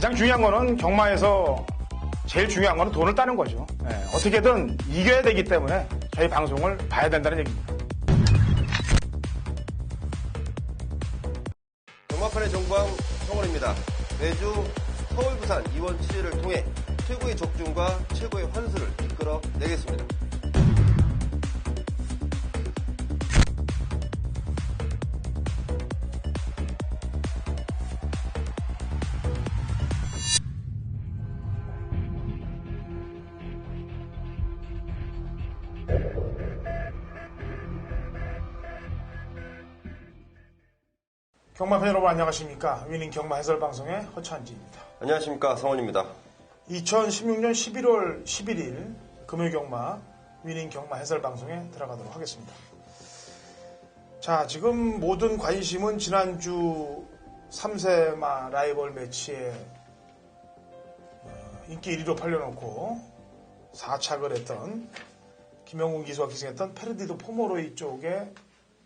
가장 중요한 거는 경마에서 제일 중요한 거는 돈을 따는 거죠. 어떻게든 이겨야 되기 때문에 저희 방송을 봐야 된다는 얘기입니다. 경마판의 정광 성원입니다. 매주 서울, 부산 이원 취재를 통해 최고의 적중과 최고의 환수를 이끌어내겠습니다. 경마팬 여러분 안녕하십니까. 위닝 경마 해설 방송의 허찬지입니다. 안녕하십니까. 성원입니다. 2016년 11월 11일 금요일 경마 위닝 경마 해설 방송에 들어가도록 하겠습니다. 자, 지금 모든 관심은 지난주 3세마 라이벌 매치에 인기 1위로 팔려놓고 4착을 했던 김영훈 기수가 기승했던 페르디도 포모로이 쪽에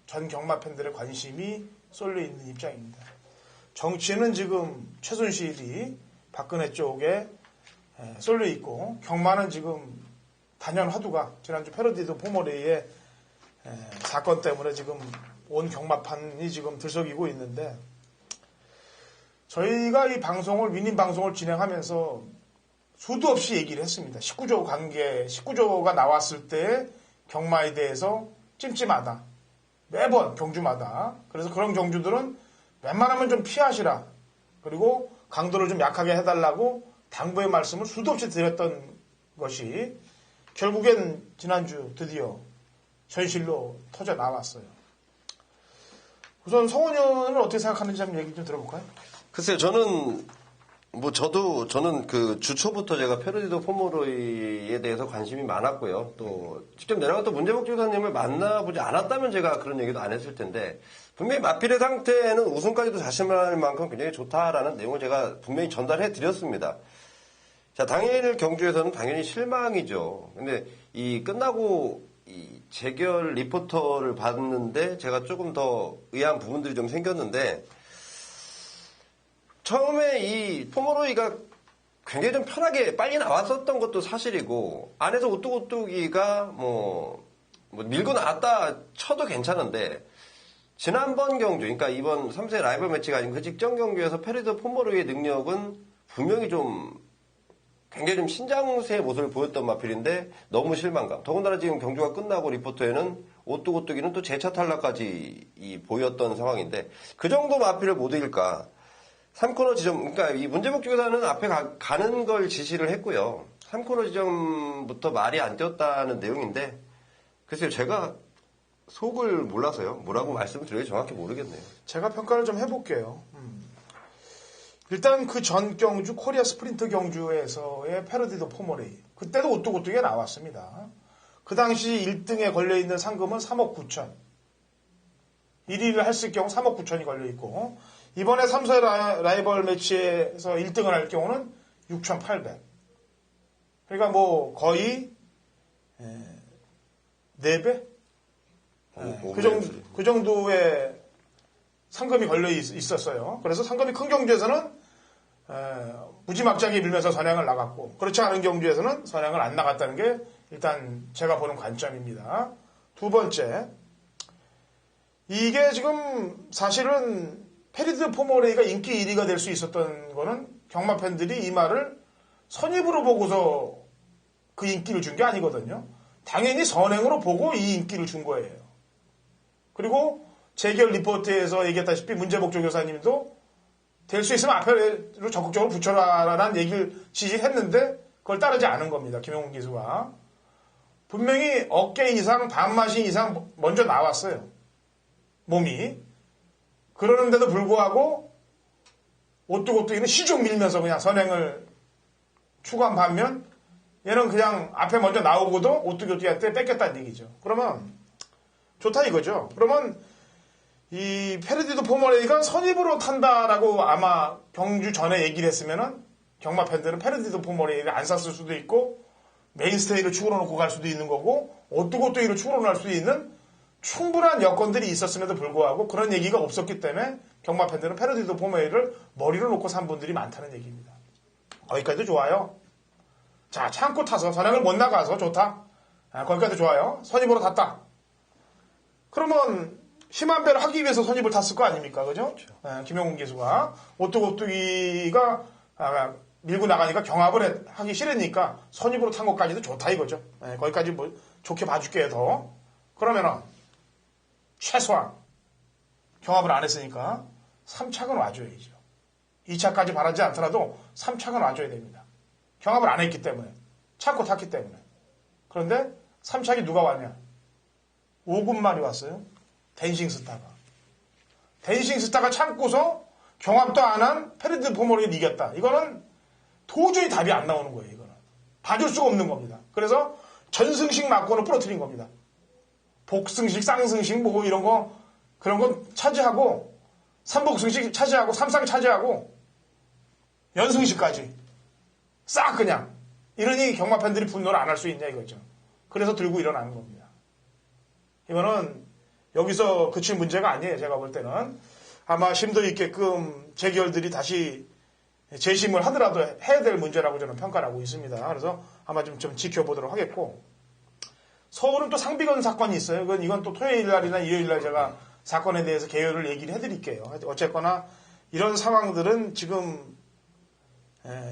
전 경마 팬들의 관심이 쏠려 있는 입장입니다. 정치는 지금 최순실이 박근혜 쪽에 쏠려 있고, 경마는 지금 단연 화두가 지난주 페르디도 포모로이의 사건 때문에 지금 온 경마판이 지금 들썩이고 있는데, 저희가 이 방송을 위닝 방송을 진행하면서 수도 없이 얘기를 했습니다. 19조 관계, 19조가 나왔을 때 경마에 대해서 찜찜하다. 매번 경주마다. 그래서 그런 경주들은 웬만하면 좀 피하시라. 그리고 강도를 좀 약하게 해달라고 당부의 말씀을 수도 없이 드렸던 것이 결국엔 지난주 드디어 현실로 터져 나왔어요. 우선 성원 의원은 어떻게 생각하는지 한번 얘기 좀 들어볼까요? 글쎄요, 저는 그 주초부터 제가 페르디도 포모로이에 대해서 관심이 많았고요. 또 직접 내려갔던 문재복 조사님을 만나보지 않았다면 제가 그런 얘기도 안 했을 텐데, 분명히 마필의 상태는 우승까지도 자신할 만큼 굉장히 좋다라는 내용을 제가 분명히 전달해 드렸습니다. 자, 당일 경주에서는 당연히 실망이죠. 근데 끝나고 재결 리포터를 봤는데 제가 조금 더 의아한 부분들이 좀 생겼는데, 처음에 이 포모로이가 굉장히 좀 편하게 빨리 나왔었던 것도 사실이고, 안에서 오뚜오뚜기가 밀고 나왔다 쳐도 괜찮은데, 지난번 경주, 그러니까 이번 3세 라이벌 매치가 아닌 그 직전 경주에서 페르디도 포모로이의 능력은 분명히 굉장히 좀 신장세의 모습을 보였던 마필인데, 너무 실망감. 더군다나 지금 경주가 끝나고 리포터에는 오뚜오뚜기는 또 재차 탈락까지 보였던 상황인데, 그 정도 마필을 못 이길까? 3코너 지점, 그러니까 이 문재복 주교사는 앞에 가는 걸 지시를 했고요. 3코너 지점부터 말이 안 뛰었다는 내용인데, 글쎄요, 제가 속을 몰라서요. 뭐라고 말씀을 드려야 정확히 모르겠네요. 제가 평가를 좀 해볼게요. 일단 그 전 경주, 코리아 스프린트 경주에서의 페르디도 포모로이. 그때도 오뚜오뚜기가 나왔습니다. 그 당시 1등에 걸려있는 상금은 3억 9천. 1위를 했을 경우 3억 9천이 걸려있고, 이번에 3세 라이벌 매치에서 1등을 할 경우는 6,800. 그러니까 거의 4배? 그 정도의 상금이 걸려 있었어요. 그래서 상금이 큰 경주에서는 무지막지하게 밀면서 선행을 나갔고, 그렇지 않은 경주에서는 선행을 안 나갔다는 게 일단 제가 보는 관점입니다. 두 번째, 이게 지금 사실은 페르디도 포모로이가 인기 1위가 될 수 있었던 거는 경마 팬들이 이 말을 선입으로 보고서 그 인기를 준 게 아니거든요. 당연히 선행으로 보고 이 인기를 준 거예요. 그리고 재결 리포트에서 얘기했다시피 문재복 조교사님도 될 수 있으면 앞에로 적극적으로 붙여라라는 얘기를 지시했는데 그걸 따르지 않은 겁니다. 김영훈 기수가. 분명히 어깨 이상, 반마신 이상 먼저 나왔어요. 몸이. 그러는데도 불구하고 오뚜오뚜기는 시중 밀면서 그냥 선행을 추구한 반면, 얘는 그냥 앞에 먼저 나오고도 오뚜오뚜기한테 뺏겼다는 얘기죠. 그러면 좋다 이거죠. 그러면 이 페르디도 포모로이가 선입으로 탄다라고 아마 경주 전에 얘기를 했으면은 경마 팬들은 페르디도 포모로이를 안 샀을 수도 있고, 메인스테이를 축으로 놓고 갈 수도 있는 거고, 오뚜오뚜기를 축으로 놓을 수도 있는 충분한 여건들이 있었음에도 불구하고 그런 얘기가 없었기 때문에 경마 팬들은 페르디도 포모로이를 머리로 놓고 산 분들이 많다는 얘기입니다. 거기까지도 좋아요. 자, 참고 타서 선행을 못 나가서 좋다. 거기까지도 좋아요. 선입으로 탔다. 그러면 힘한 배를 하기 위해서 선입을 탔을 거 아닙니까? 그죠? 김용훈 기수가 오뚜고뚜기가 밀고 나가니까 경합을 하기 싫으니까 선입으로 탄 것까지도 좋다 이거죠. 거기까지 뭐 좋게 봐줄게요 더. 그러면은 최소한 경합을 안 했으니까 3착은 와줘야죠. 2차까지 바라지 않더라도 3착은 와줘야 됩니다. 경합을 안 했기 때문에. 참고 탔기 때문에. 그런데 3착이 누가 왔냐? 5군말이 왔어요. 댄싱스타가. 댄싱스타가 참고서 경합도 안 한 페르드 포모를 이겼다. 이거는 도저히 답이 안 나오는 거예요. 이거는. 봐줄 수가 없는 겁니다. 그래서 전승식 맞고는 부러뜨린 겁니다. 복승식, 쌍승식 뭐 이런 거 그런 건 차지하고 3복승식 차지하고 3상 차지하고 연승식까지 싹 그냥 이러니 경마 팬들이 분노를 안 할 수 있냐 이거죠. 그래서 들고 일어나는 겁니다. 이거는 여기서 그칠 문제가 아니에요. 제가 볼 때는 아마 심도 있게끔 재결들이 다시 재심을 하더라도 해야 될 문제라고 저는 평가를 하고 있습니다. 그래서 아마 좀 지켜보도록 하겠고 서울은 또 상비건 사건이 있어요. 이건 또 토요일 날이나 일요일 날 제가 사건에 대해서 개요를 얘기를 해드릴게요. 어쨌거나 이런 상황들은 지금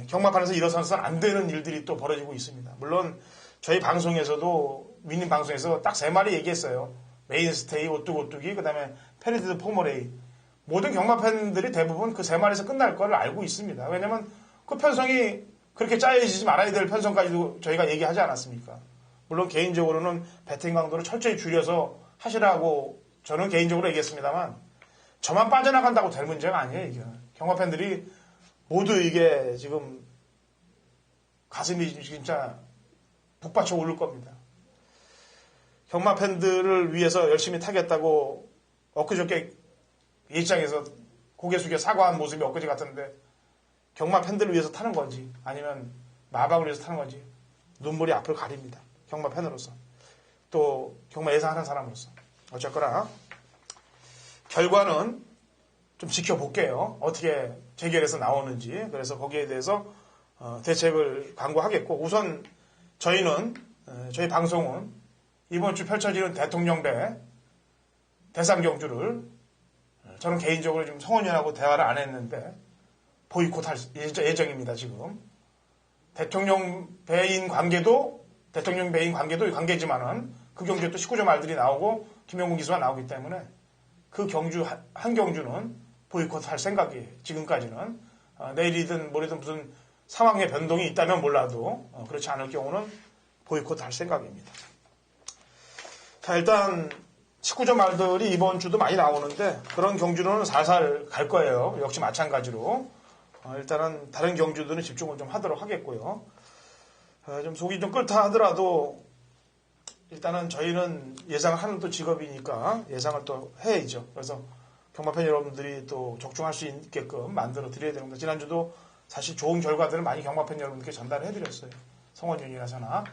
경마판에서 일어서서는 안 되는 일들이 또 벌어지고 있습니다. 물론 저희 방송에서도 민님 방송에서 딱 3마리 얘기했어요. 메인스테이, 오뚜고뚜기, 그 다음에 페르디드 포모레이. 모든 경마 팬들이 대부분 그 3마리에서 끝날 걸 알고 있습니다. 왜냐면 그 편성이 그렇게 짜여지지 말아야 될 편성까지도 저희가 얘기하지 않았습니까? 물론 개인적으로는 배팅 강도를 철저히 줄여서 하시라고 저는 개인적으로 얘기했습니다만 저만 빠져나간다고 될 문제가 아니에요. 이게. 경마 팬들이 모두 이게 지금 가슴이 진짜 북받쳐 오를 겁니다. 경마 팬들을 위해서 열심히 타겠다고 엊그저께 예장에서 고개 숙여 사과한 모습이 엊그제 같은데 경마 팬들을 위해서 타는 건지 아니면 마박을 위해서 타는 건지 눈물이 앞을 가립니다. 경마 팬으로서 또 경마 예상하는 사람으로서 어쨌거나 결과는 좀 지켜볼게요. 어떻게 재결에서 나오는지. 그래서 거기에 대해서 대책을 강구하겠고 우선 저희는 저희 방송은 이번 주 펼쳐지는 대통령배 대상경주를 저는 개인적으로 지금 성원위원하고 대화를 안 했는데 보이콧할 예정입니다. 지금 대통령 배인 관계도 관계지만은 그 경주에 또 19조 말들이 나오고 김용훈 기수가 나오기 때문에 그 경주 한 경주는 보이콧할 생각이에요. 지금까지는 내일이든 모레든 무슨 상황의 변동이 있다면 몰라도 그렇지 않을 경우는 보이콧할 생각입니다. 자, 일단 19조 말들이 이번 주도 많이 나오는데 그런 경주는 살살 갈 거예요. 역시 마찬가지로 일단은 다른 경주들은 집중을 좀 하도록 하겠고요. 좀 속이 좀 끓다 하더라도 일단은 저희는 예상을 하는 또 직업이니까 예상을 또 해야죠. 그래서 경마팬 여러분들이 또 적중할 수 있게끔 만들어 드려야 됩니다. 지난주도 사실 좋은 결과들을 많이 경마팬 여러분들께 전달을 해드렸어요. 성원윤이라서나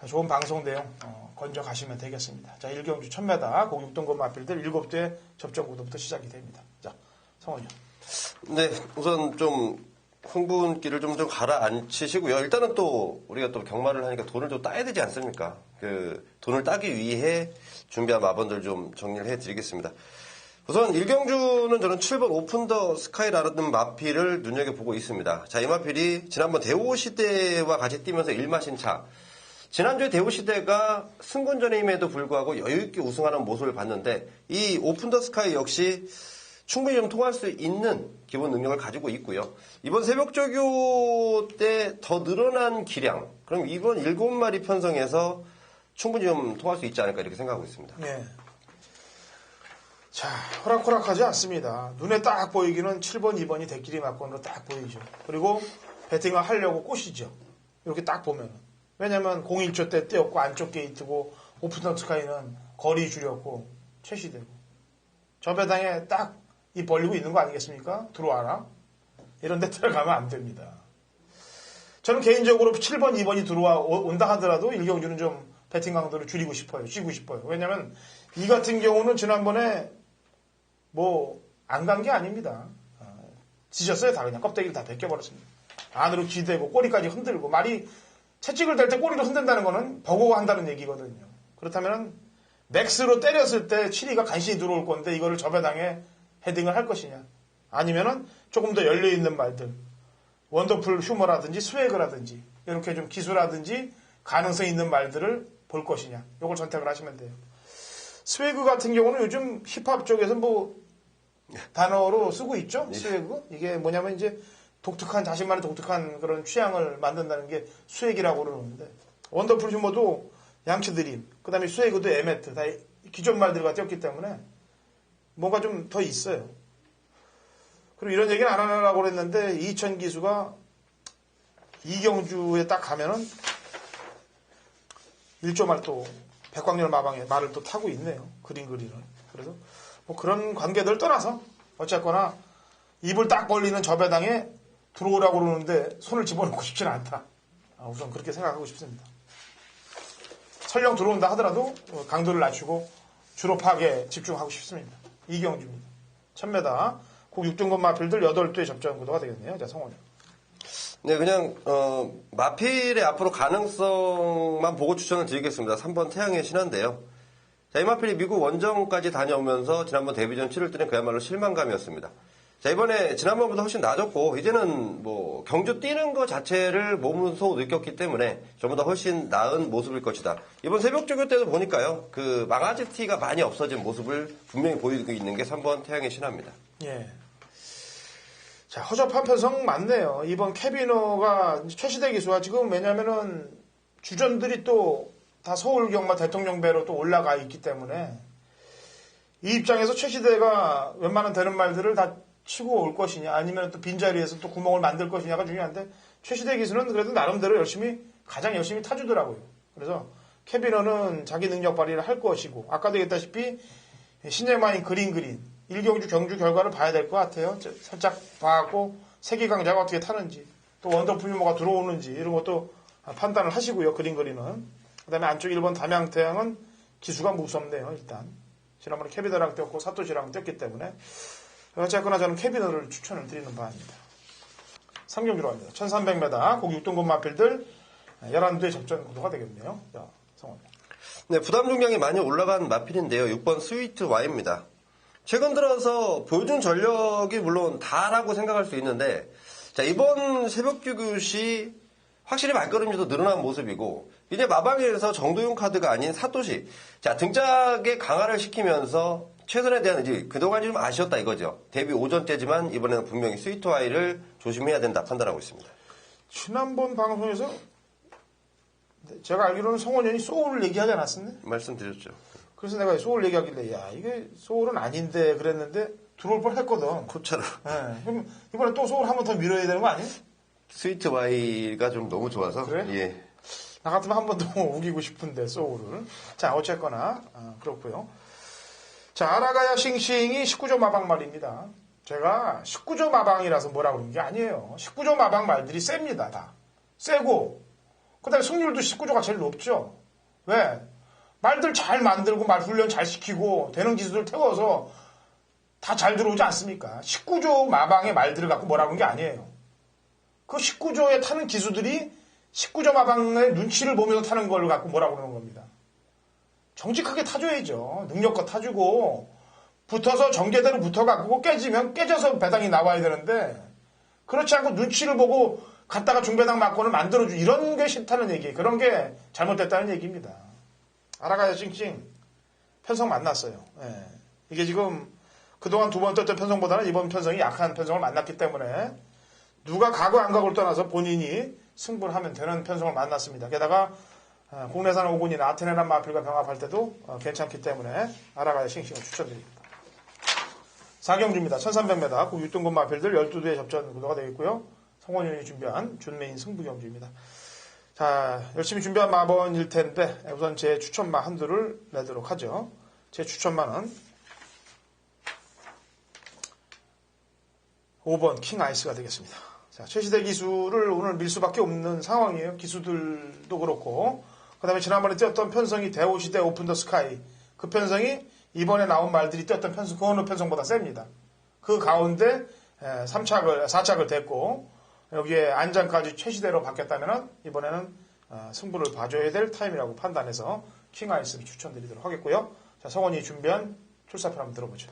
좋은 방송 내용 건져 가시면 되겠습니다. 자, 1경주 1000m 공육동급 마필들 7대 접전구도부터 시작이 됩니다. 자, 성원윤. 네, 우선 좀 흥분기를 좀 가라앉히시고요. 일단은 또 우리가 또 경마를 하니까 돈을 좀 따야 되지 않습니까? 그 돈을 따기 위해 준비한 마번들 좀 정리를 해드리겠습니다. 우선 1경주는 저는 7번 오픈 더 스카이라는 마필을 눈여겨보고 있습니다. 자, 이 마필이 지난번 대호시대와 같이 뛰면서 1마신차. 지난주에 대호시대가 승군전임에도 불구하고 여유있게 우승하는 모습을 봤는데 이 오픈 더 스카이 역시 충분히 좀 통할 수 있는 기본 능력을 가지고 있고요. 이번 새벽조교 때 더 늘어난 기량, 그럼 이번 7마리 편성에서 충분히 좀 통할 수 있지 않을까 이렇게 생각하고 있습니다. 네. 자, 호락호락하지 않습니다. 눈에 딱 보이기는 7번, 2번이 대끼리 맞건으로 딱 보이죠. 그리고 배팅을 하려고 꼬시죠. 이렇게 딱 보면. 왜냐면 01조 때 뛰었고 안쪽 게이트고 오픈 더 스카이는 거리 줄였고 최시되고 저 배당에 딱 입 벌리고 있는 거 아니겠습니까? 들어와라. 이런 데 들어가면 안 됩니다. 저는 개인적으로 7번, 2번이 온다 하더라도 1경주는 좀 배팅 강도를 줄이고 싶어요. 쥐고 싶어요. 왜냐면 이 같은 경우는 지난번에 뭐 안 간 게 아닙니다. 지졌어요. 다 그냥 껍데기를 다 벗겨버렸습니다. 안으로 기대고 꼬리까지 흔들고 말이 채찍을 댈 때 꼬리를 흔든다는 거는 버거워한다는 얘기거든요. 그렇다면 맥스로 때렸을 때 7위가 간신히 들어올 건데 이거를 저배당에 헤딩을 할 것이냐 아니면은 조금 더 열려있는 말들 원더풀 휴머라든지 스웨그라든지 이렇게 좀 기술라든지 가능성 있는 말들을 볼 것이냐 이걸 선택을 하시면 돼요. 스웨그 같은 경우는 요즘 힙합 쪽에서 뭐 단어로 쓰고 있죠. 스웨그 이게 뭐냐면 이제 독특한 자신만의 독특한 그런 취향을 만든다는 게 스웨기라고 그러는데 원더풀 휴머도 양치드림 그다음에 스웨그도 에메트 다 기존 말들과 띄었기 때문에 뭔가 좀 더 있어요. 그리고 이런 얘기는 안 하려고 그랬는데 이천 기수가 이경주에 딱 가면은 일조말 또 백광열 마방에 말을 또 타고 있네요. 그린 그리는. 그래서 뭐 그런 관계들 떠나서 어쨌거나 입을 딱 벌리는 저배당에 들어오라고 그러는데 손을 집어넣고 싶지는 않다. 우선 그렇게 생각하고 싶습니다. 설령 들어온다 하더라도 강도를 낮추고 주로 파악에 집중하고 싶습니다. 이경주입니다. 1000m 국 6등급 마필들 8두의 접전 구도가 되겠네요. 자, 성원이. 네, 그냥 마필의 앞으로 가능성만 보고 추천을 드리겠습니다. 3번 태양의 신화인데요. 자, 이 마필이 미국 원정까지 다녀오면서 지난번 데뷔전 치를 때는 그야말로 실망감이었습니다. 자, 이번에 지난번보다 훨씬 나아졌고 이제는 뭐 경주 뛰는 거 자체를 몸소 느꼈기 때문에 저보다 훨씬 나은 모습일 것이다. 이번 새벽조교 때도 보니까요. 그 망아지 티가 많이 없어진 모습을 분명히 보이고 있는 게 3번 태양의 신화입니다. 예. 자, 허접한 편성 맞네요. 이번 캐비너가 최시대 기수가 지금 왜냐면은 주전들이 또 다 서울 경마 대통령배로 또 올라가 있기 때문에 이 입장에서 최시대가 웬만한 되는 말들을 다 치고 올 것이냐 아니면 또 빈자리에서 또 구멍을 만들 것이냐가 중요한데 최시대 기수는 그래도 나름대로 가장 열심히 타주더라고요. 그래서 캐비너는 자기 능력 발휘를 할 것이고 아까도 얘기했다시피 신예마인 그린 일경주 경주 결과를 봐야 될 것 같아요. 살짝 봐갖고 세기강자가 어떻게 타는지 또 원더풀 유머가 들어오는지 이런 것도 판단을 하시고요. 그린은 그 다음에 안쪽 1번 담양태양은 기수가 무섭네요. 일단 지난번에 캐비너랑 뛰었고 사토시랑 뛰었기 때문에 어쨌거나 저는 캐비너를 추천을 드리는 바입니다. 3경주로 갑니다. 1300m 국 6등급 마필들 11두의 접전 구도가 되겠네요. 자, 성원. 네, 부담 중량이 많이 올라간 마필인데요. 6번 스위트 Y입니다. 최근 들어서 보여준 전력이 물론 다라고 생각할 수 있는데 자, 이번 새벽주교시 확실히 발걸음도 늘어난 모습이고 이제 마방에서 정도윤 카드가 아닌 사토시 자, 등짝에 강화를 시키면서 최선에 대한 이제 그동안 좀 아쉬웠다 이거죠. 데뷔 오전째지만 이번에는 분명히 스위트 Y를 조심해야 된다 판단하고 있습니다. 지난번 방송에서 제가 알기로는 성원현이 소울을 얘기하지 않았었네? 말씀드렸죠. 그래서 내가 소울 얘기하길래 야 이게 소울은 아닌데 그랬는데 들어올 뻔 했거든. 코차로. 네. 그럼 이번에 또 소울 한 번 더 밀어야 되는 거 아니에요? 스위트 Y가 좀 너무 좋아서. 그래? 예. 나 같으면 한 번 더 우기고 싶은데 소울을. 자 어쨌거나 그렇고요. 자 아라가야 싱싱이 19조 마방 말입니다. 제가 19조 마방이라서 뭐라고 그러는 게 아니에요. 19조 마방 말들이 셉니다. 다. 세고 그 다음에 승률도 19조가 제일 높죠. 왜? 말들 잘 만들고 말 훈련 잘 시키고 되는 기술들 태워서 다 잘 들어오지 않습니까? 19조 마방의 말들을 갖고 뭐라고 하는 게 아니에요. 그 19조에 타는 기수들이 19조 마방의 눈치를 보면서 타는 걸 갖고 뭐라고 그러는 겁니다. 정직하게 타줘야죠. 능력껏 타주고 붙어서 정제대로 붙어갖고 깨지면 깨져서 배당이 나와야 되는데 그렇지 않고 눈치를 보고 갔다가 중배당 맞고는 만들어주 이런 게 싫다는 얘기 그런 게 잘못됐다는 얘기입니다. 아라가야 찡찡 편성 만났어요. 예. 이게 지금 그동안 두 번 떴던 편성보다는 이번 편성이 약한 편성을 만났기 때문에 누가 가고 안 가고를 떠나서 본인이 승부를 하면 되는 편성을 만났습니다. 게다가 국내산 오군이나 아테네란 마필과 병합할 때도 괜찮기 때문에 아라가야 싱싱을 추천드립니다. 4경주입니다. 1300m 국 6등급 마필들 12두의 접전 구도가 되겠고요. 성원현이 준비한 준메인 승부경주입니다. 자, 열심히 준비한 마번일 텐데 우선 제 추천마 한두를 내도록 하죠. 제 추천마는 5번 킹 아이스가 되겠습니다. 자, 최시대 기수를 오늘 밀 수밖에 없는 상황이에요. 기수들도 그렇고 그 다음에 지난번에 뛰었던 편성이 대오시대 오픈 더 스카이 그 편성이 이번에 나온 말들이 뛰었던 편성 그 어느 편성보다 셉니다. 그 가운데 4착을 됐고 여기에 안장까지 최시대로 바뀌었다면 이번에는 승부를 봐줘야 될 타임이라고 판단해서 킹아이스를 추천드리도록 하겠고요. 자, 성원이 준비한 출사표 한번 들어보죠.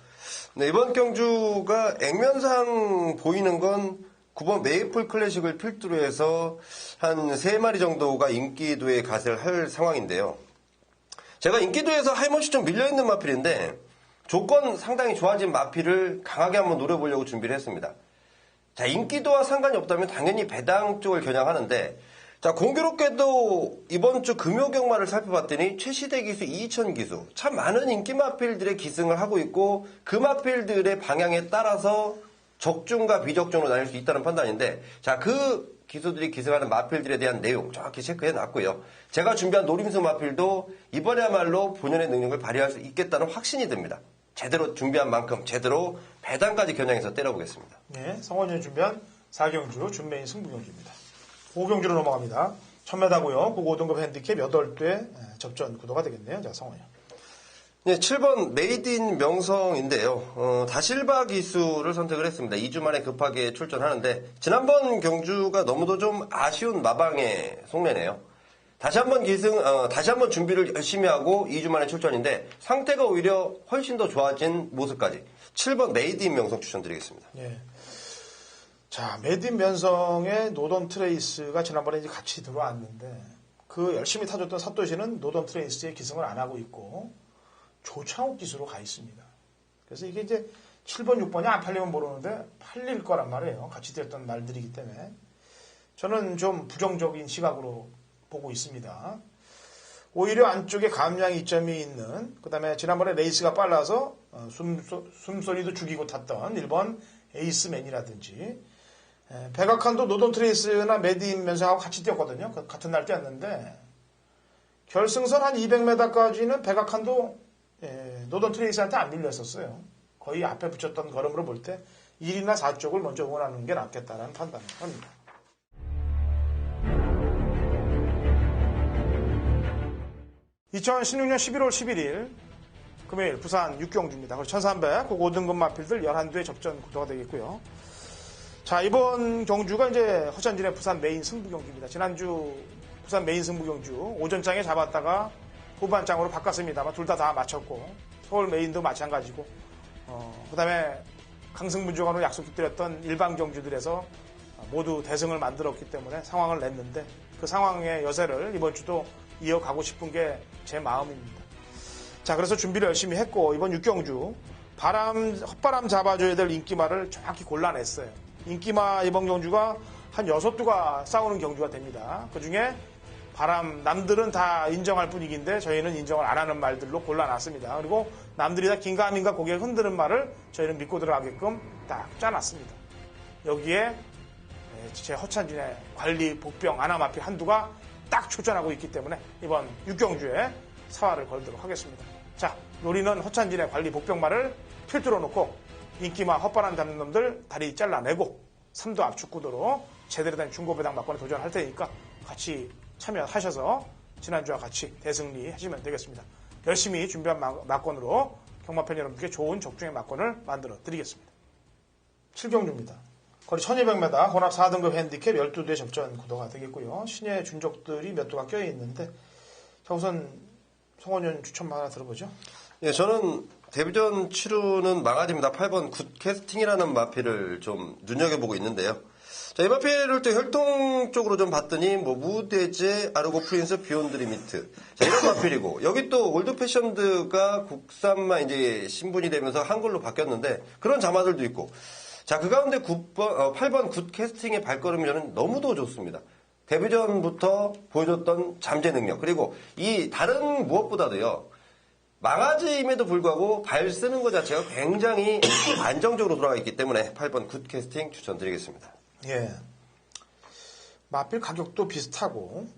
네, 이번 경주가 액면상 보이는 건 9번 메이플 클래식을 필두로 해서 한 3마리 정도가 인기도에 가세를 할 상황인데요. 제가 인기도에서 하이머시 좀 밀려있는 마필인데 조건 상당히 좋아진 마필을 강하게 한번 노려보려고 준비를 했습니다. 자, 인기도와 상관이 없다면 당연히 배당 쪽을 겨냥하는데, 자, 공교롭게도 이번 주 금요경마를 살펴봤더니 최시대 기수, 이천 기수, 참 많은 인기 마필들의 기승을 하고 있고 그 마필들의 방향에 따라서 적중과 비적중으로 나뉠 수 있다는 판단인데, 자, 그 기수들이 기승하는 마필들에 대한 내용 정확히 체크해 놨고요. 제가 준비한 노림수 마필도 이번에야말로 본연의 능력을 발휘할 수 있겠다는 확신이 듭니다. 제대로 준비한 만큼 제대로 배당까지 겨냥해서 때려보겠습니다. 네, 성원이 준비한 4경주 준메인 승부경주입니다. 5경주로 넘어갑니다. 1000m고요. 5등급 핸디캡 8대 접전 구도가 되겠네요. 자, 성원이요. 네, 7번 메이드인 명성인데요. 다실바 기수를 선택을 했습니다. 2주 만에 급하게 출전하는데 지난번 경주가 너무도 좀 아쉬운 마방의 속내네요. 다시 한번 준비를 열심히 하고 2주 만에 출전인데 상태가 오히려 훨씬 더 좋아진 모습까지 7번 메이드인 명성 추천드리겠습니다. 예. 자, 메이드인 명성의 노던 트레이스가 지난번에 이제 같이 들어왔는데 그 열심히 타줬던 사토시는 노던 트레이스의 기승을 안 하고 있고 조창욱 기수로 가 있습니다. 그래서 이게 이제 7번, 6번이 안 팔리면 모르는데 팔릴 거란 말이에요. 같이 뛰었던 말들이기 때문에. 저는 좀 부정적인 시각으로 보고 있습니다. 오히려 안쪽에 감량 이점이 있는, 그 다음에 지난번에 레이스가 빨라서 숨소리도 죽이고 탔던 1번 에이스맨이라든지, 백악한도 노던 트레이스나 메디인 면상하고 같이 뛰었거든요. 같은 날 뛰었는데, 결승선 한 200m까지는 백악한도 노던 트레이스한테 안 밀렸었어요. 거의 앞에 붙였던 걸음으로 볼 때 1이나 4쪽을 먼저 응원하는 게 낫겠다라는 판단을 합니다. 2016년 11월 11일 금요일 부산 6경주입니다. 1300 5등급 마필들 11대 접전 구도가 되겠고요. 자, 이번 경주가 이제 허찬진의 부산 메인 승부 경주입니다. 지난주 부산 메인 승부 경주 오전장에 잡았다가 후반장으로 바꿨습니다만 둘 다 맞췄고 서울 메인도 마찬가지고 그 다음에 강승부 주간으로 약속드렸던 일반 경주들에서 모두 대승을 만들었기 때문에 상황을 냈는데 그 상황의 여세를 이번 주도 이어가고 싶은 게 제 마음입니다. 자, 그래서 준비를 열심히 했고 이번 6경주 헛바람 잡아줘야 될 인기마를 정확히 골라냈어요. 인기마 이번 경주가 한 6두가 싸우는 경주가 됩니다. 그중에 남들은 다 인정할 분위기인데 저희는 인정을 안 하는 말들로 골라놨습니다. 그리고 남들이 다 긴가민가 고개 흔드는 말을 저희는 믿고 들어가게끔 딱 짜놨습니다. 여기에 제 허찬진의 관리 복병 아나마필 한두가 딱 출전하고 있기 때문에 이번 6경주에 사활을 걸도록 하겠습니다. 자, 노리는 허찬진의 관리 복병말을 필두로 놓고 인기마 헛바람 잡는 놈들 다리 잘라내고 3도 압축 구도로 제대로 된 중고배당 막권에 도전할 테니까 같이 참여하셔서 지난주와 같이 대승리 하시면 되겠습니다. 열심히 준비한 막권으로 경마팬 여러분께 좋은 적중의 막권을 만들어 드리겠습니다. 7경주입니다. 거리 1200m, 혼합 4등급 핸디캡 12대 접전 구도가 되겠고요. 신예 준적들이 몇 도가 껴있는데, 자, 우선 성원현 추천 하나 들어보죠. 예, 저는 데뷔전 치루는 망아지입니다. 8번 굿 캐스팅이라는 마필을 좀 눈여겨보고 있는데요. 자, 이 마필을 또 혈통 쪽으로 좀 봤더니, 무대제, 아르고 프린스, 비욘드 리미트. 자, 이런 마필이고, 여기 또 올드 패션드가 국산만 이제 신분이 되면서 한글로 바뀌었는데, 그런 자마들도 있고, 자, 그 가운데 8번 굿 캐스팅의 발걸음이 저는 너무도 좋습니다. 데뷔전부터 보여줬던 잠재 능력, 그리고 이 다른 무엇보다도요, 망아지임에도 불구하고 발 쓰는 것 자체가 굉장히 안정적으로 돌아가 있기 때문에 8번 굿 캐스팅 추천드리겠습니다. 예. 마필 가격도 비슷하고,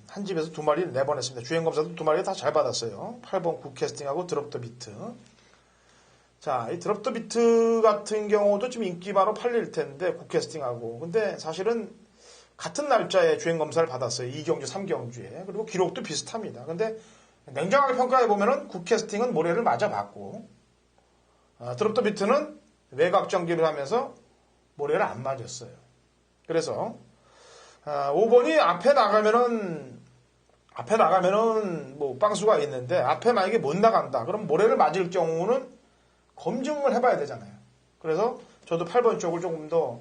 한 집에서 2마리 내보냈습니다. 주행검사도 2마리 다 잘 받았어요. 8번 굿 캐스팅하고 드롭 더 비트. 자, 이 드롭 더 비트 같은 경우도 지금 인기마로 팔릴 텐데, 굿 캐스팅하고. 근데 사실은 같은 날짜에 주행검사를 받았어요. 2경주, 3경주에. 그리고 기록도 비슷합니다. 근데 냉정하게 평가해보면은 굿 캐스팅은 모래를 맞아봤고, 드롭 더 비트는 외곽 전기를 하면서 모래를 안 맞았어요. 그래서 5번이 앞에 나가면은 뭐 빵수가 있는데 앞에 만약에 못 나간다. 그럼 모래를 맞을 경우는 검증을 해봐야 되잖아요. 그래서 저도 8번 쪽을 조금 더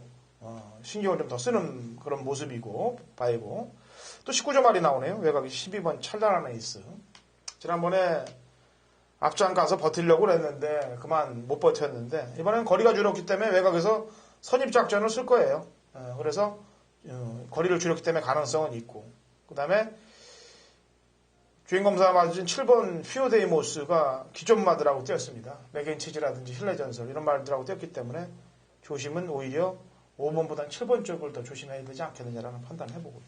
신경을 좀 더 쓰는 그런 모습이고 바이고 또 19점 말이 나오네요. 외곽이 12번 찰나라는 에이스. 지난번에 앞장 가서 버티려고 했는데 그만 못 버텼는데 이번엔 거리가 줄었기 때문에 외곽에서 선입작전을 쓸 거예요. 그래서 거리를 줄였기 때문에 가능성은 있고 그 다음에 주행검사 맞은 7번 퓨어데이모스가 기존마들하고 뛰었습니다. 맥앤치즈라든지 힐레전설 이런 말들하고 뛰었기 때문에 조심은 오히려 5번보다는 7번 쪽을 더 조심해야 되지 않겠느냐라는 판단을 해보고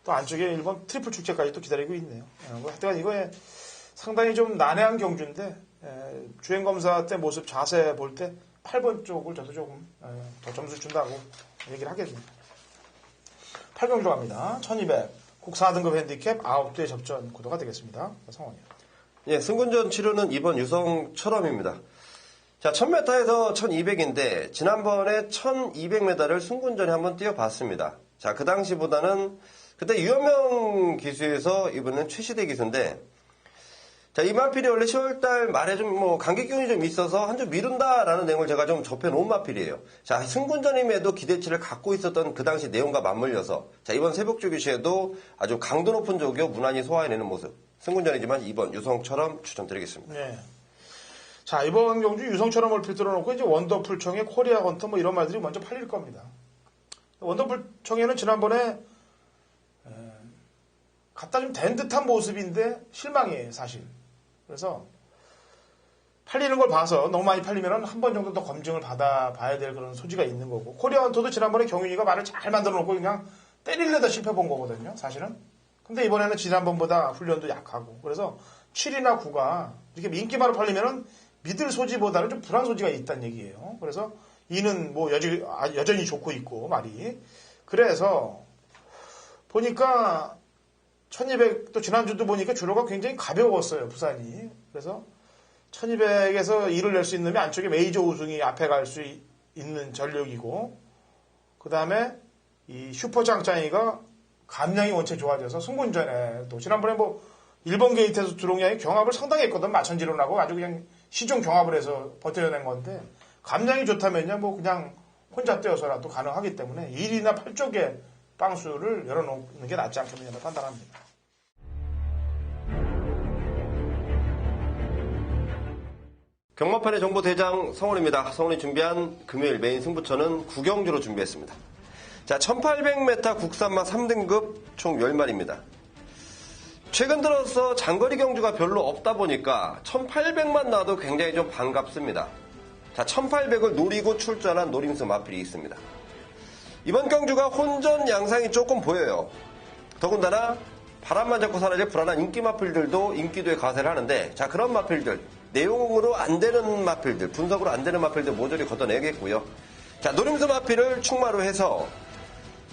또 안쪽에 1번 트리플 축제까지 또 기다리고 있네요. 하여튼 이거에 상당히 좀 난해한 경주인데 주행검사 때 모습 자세 볼 때 8번 쪽을 저도 조금 더 점수 준다고 얘기를 하겠네요. 8경주 갑니다. 1200 국사 등급 핸디캡 9대 접전 구도가 되겠습니다. 성원이요. 예, 승군전 치료는 이번 유성철험입니다. 자, 1000m에서 1200인데 지난번에 1200m를 승군전에 한번 뛰어봤습니다. 자, 그 당시보다는 그때 유현명 기수에서 이번엔 최시대 기수인데 자, 이 마필이 원래 10월달 말에 좀 감기 기운이 좀 있어서 한 주 미룬다라는 내용을 제가 좀 접해놓은 마필이에요. 자, 승군전임에도 기대치를 갖고 있었던 그 당시 내용과 맞물려서 자, 이번 새벽조 교시에도 아주 강도 높은 조교 무난히 소화해내는 모습. 승군전이지만 이번 유성처럼 추천드리겠습니다. 네. 자, 이번 경주 유성처럼 얼핏 들어놓고 이제 원더풀청의 코리아 헌터 뭐 이런 말들이 먼저 팔릴 겁니다. 원더풀청에는 지난번에 갖다 좀 된 듯한 모습인데 실망이에요, 사실. 그래서 팔리는 걸 봐서 너무 많이 팔리면 한 번 정도 더 검증을 받아봐야 될 그런 소지가 있는 거고 코리아 헌터도 지난번에 경윤이가 말을 잘 만들어 놓고 그냥 때리려다 실패 본 거거든요, 사실은. 근데 이번에는 지난번보다 훈련도 약하고 그래서 7이나 9가 이렇게 인기말로 팔리면은 믿을 소지보다는 좀 불안 소지가 있다는 얘기예요. 그래서 2는 뭐 여전히 좋고 있고 말이. 그래서 보니까 1200, 또 지난주도 보니까 주로가 굉장히 가벼웠어요, 부산이. 그래서 1200에서 2를 낼 수 있는 놈이 안쪽에 메이저 우승이 앞에 갈 수 있는 전력이고, 그 다음에 이 슈퍼장짱이가 감량이 원체 좋아져서 승군전에 또 지난번에 뭐 1번 게이트에서 들어온 게 아니라 경합을 상당히 했거든. 마천지론하고 아주 그냥 시종 경합을 해서 버텨낸 건데, 감량이 좋다면요, 뭐 그냥 혼자 뛰어서라도 가능하기 때문에 1이나 8쪽에 빵수를 열어놓는 게 낫지 않겠느냐고 판단합니다. 경마판의 정보대장 성훈입니다. 성훈이 준비한 금요일 메인 승부처는 9경주로 준비했습니다. 자, 1800m 국산마 3등급 총 10마리입니다. 최근 들어서 장거리 경주가 별로 없다 보니까 1800만 나와도 굉장히 좀 반갑습니다. 자, 1800을 노리고 출전한 노림수 마필이 있습니다. 이번 경주가 혼전 양상이 조금 보여요. 더군다나 바람만 잡고 사라질 불안한 인기 마필들도 인기도에 가세를 하는데, 자, 그런 마필들, 내용으로 안 되는 마필들, 분석으로 안 되는 마필들 모조리 걷어내겠고요. 자, 노림수 마필을 충마로 해서